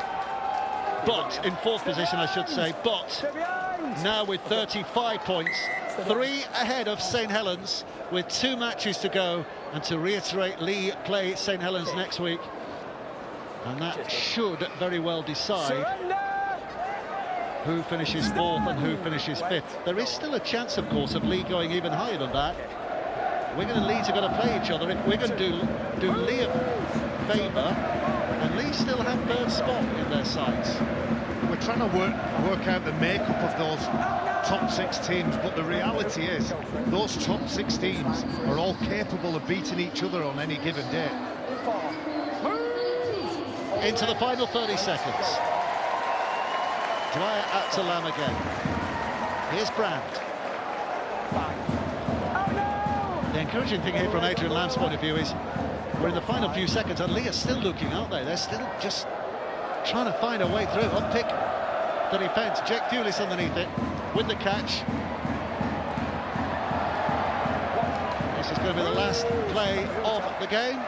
But in 4th position, I should say, but now with 35 points, 3 ahead of St Helens, with 2 matches to go. And to reiterate, Leigh play St Helens next week, and that should very well decide who finishes 4th and who finishes 5th. There is still a chance, of course, of Leigh going even higher than that. Wigan and Leeds are going to play each other. If Wigan do Leigh a favour, and Leigh still have 3rd spot in their sights. We're trying to work out the makeup of those top 6 teams, but the reality is those top 6 teams are all capable of beating each other on any given day. Into the final 30 seconds. Dwyer out to Lamb again. Here's Brand. The encouraging thing here from Adrian Lamb's point of view is we're in the final few seconds and Leigh are still looking, aren't they? They're still just trying to find a way through. Unpick the defence. Jake Thulis underneath it with the catch. This is going to be the last play of the game.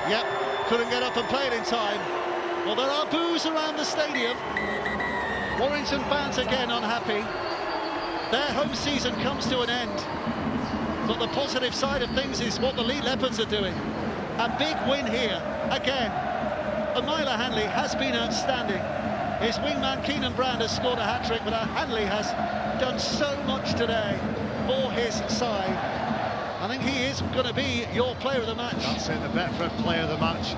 Yep, couldn't get up and play it in time. Well, there are boos around the stadium. Warrington fans again unhappy. Their home season comes to an end. But the positive side of things is what the Leigh Leopards are doing. A big win here again. Amila Hanley has been outstanding. His wingman Keenan Brand has scored a hat-trick, but Hanley has done so much today for his side. I think he is going to be your player of the match. That's it, the Betfred player of the match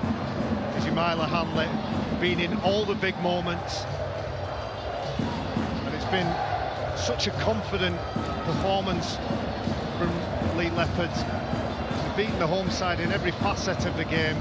is Amila Hanley, been in all the big moments. And it's been such a confident performance from Leigh Leopards, beating the home side in every facet of the game.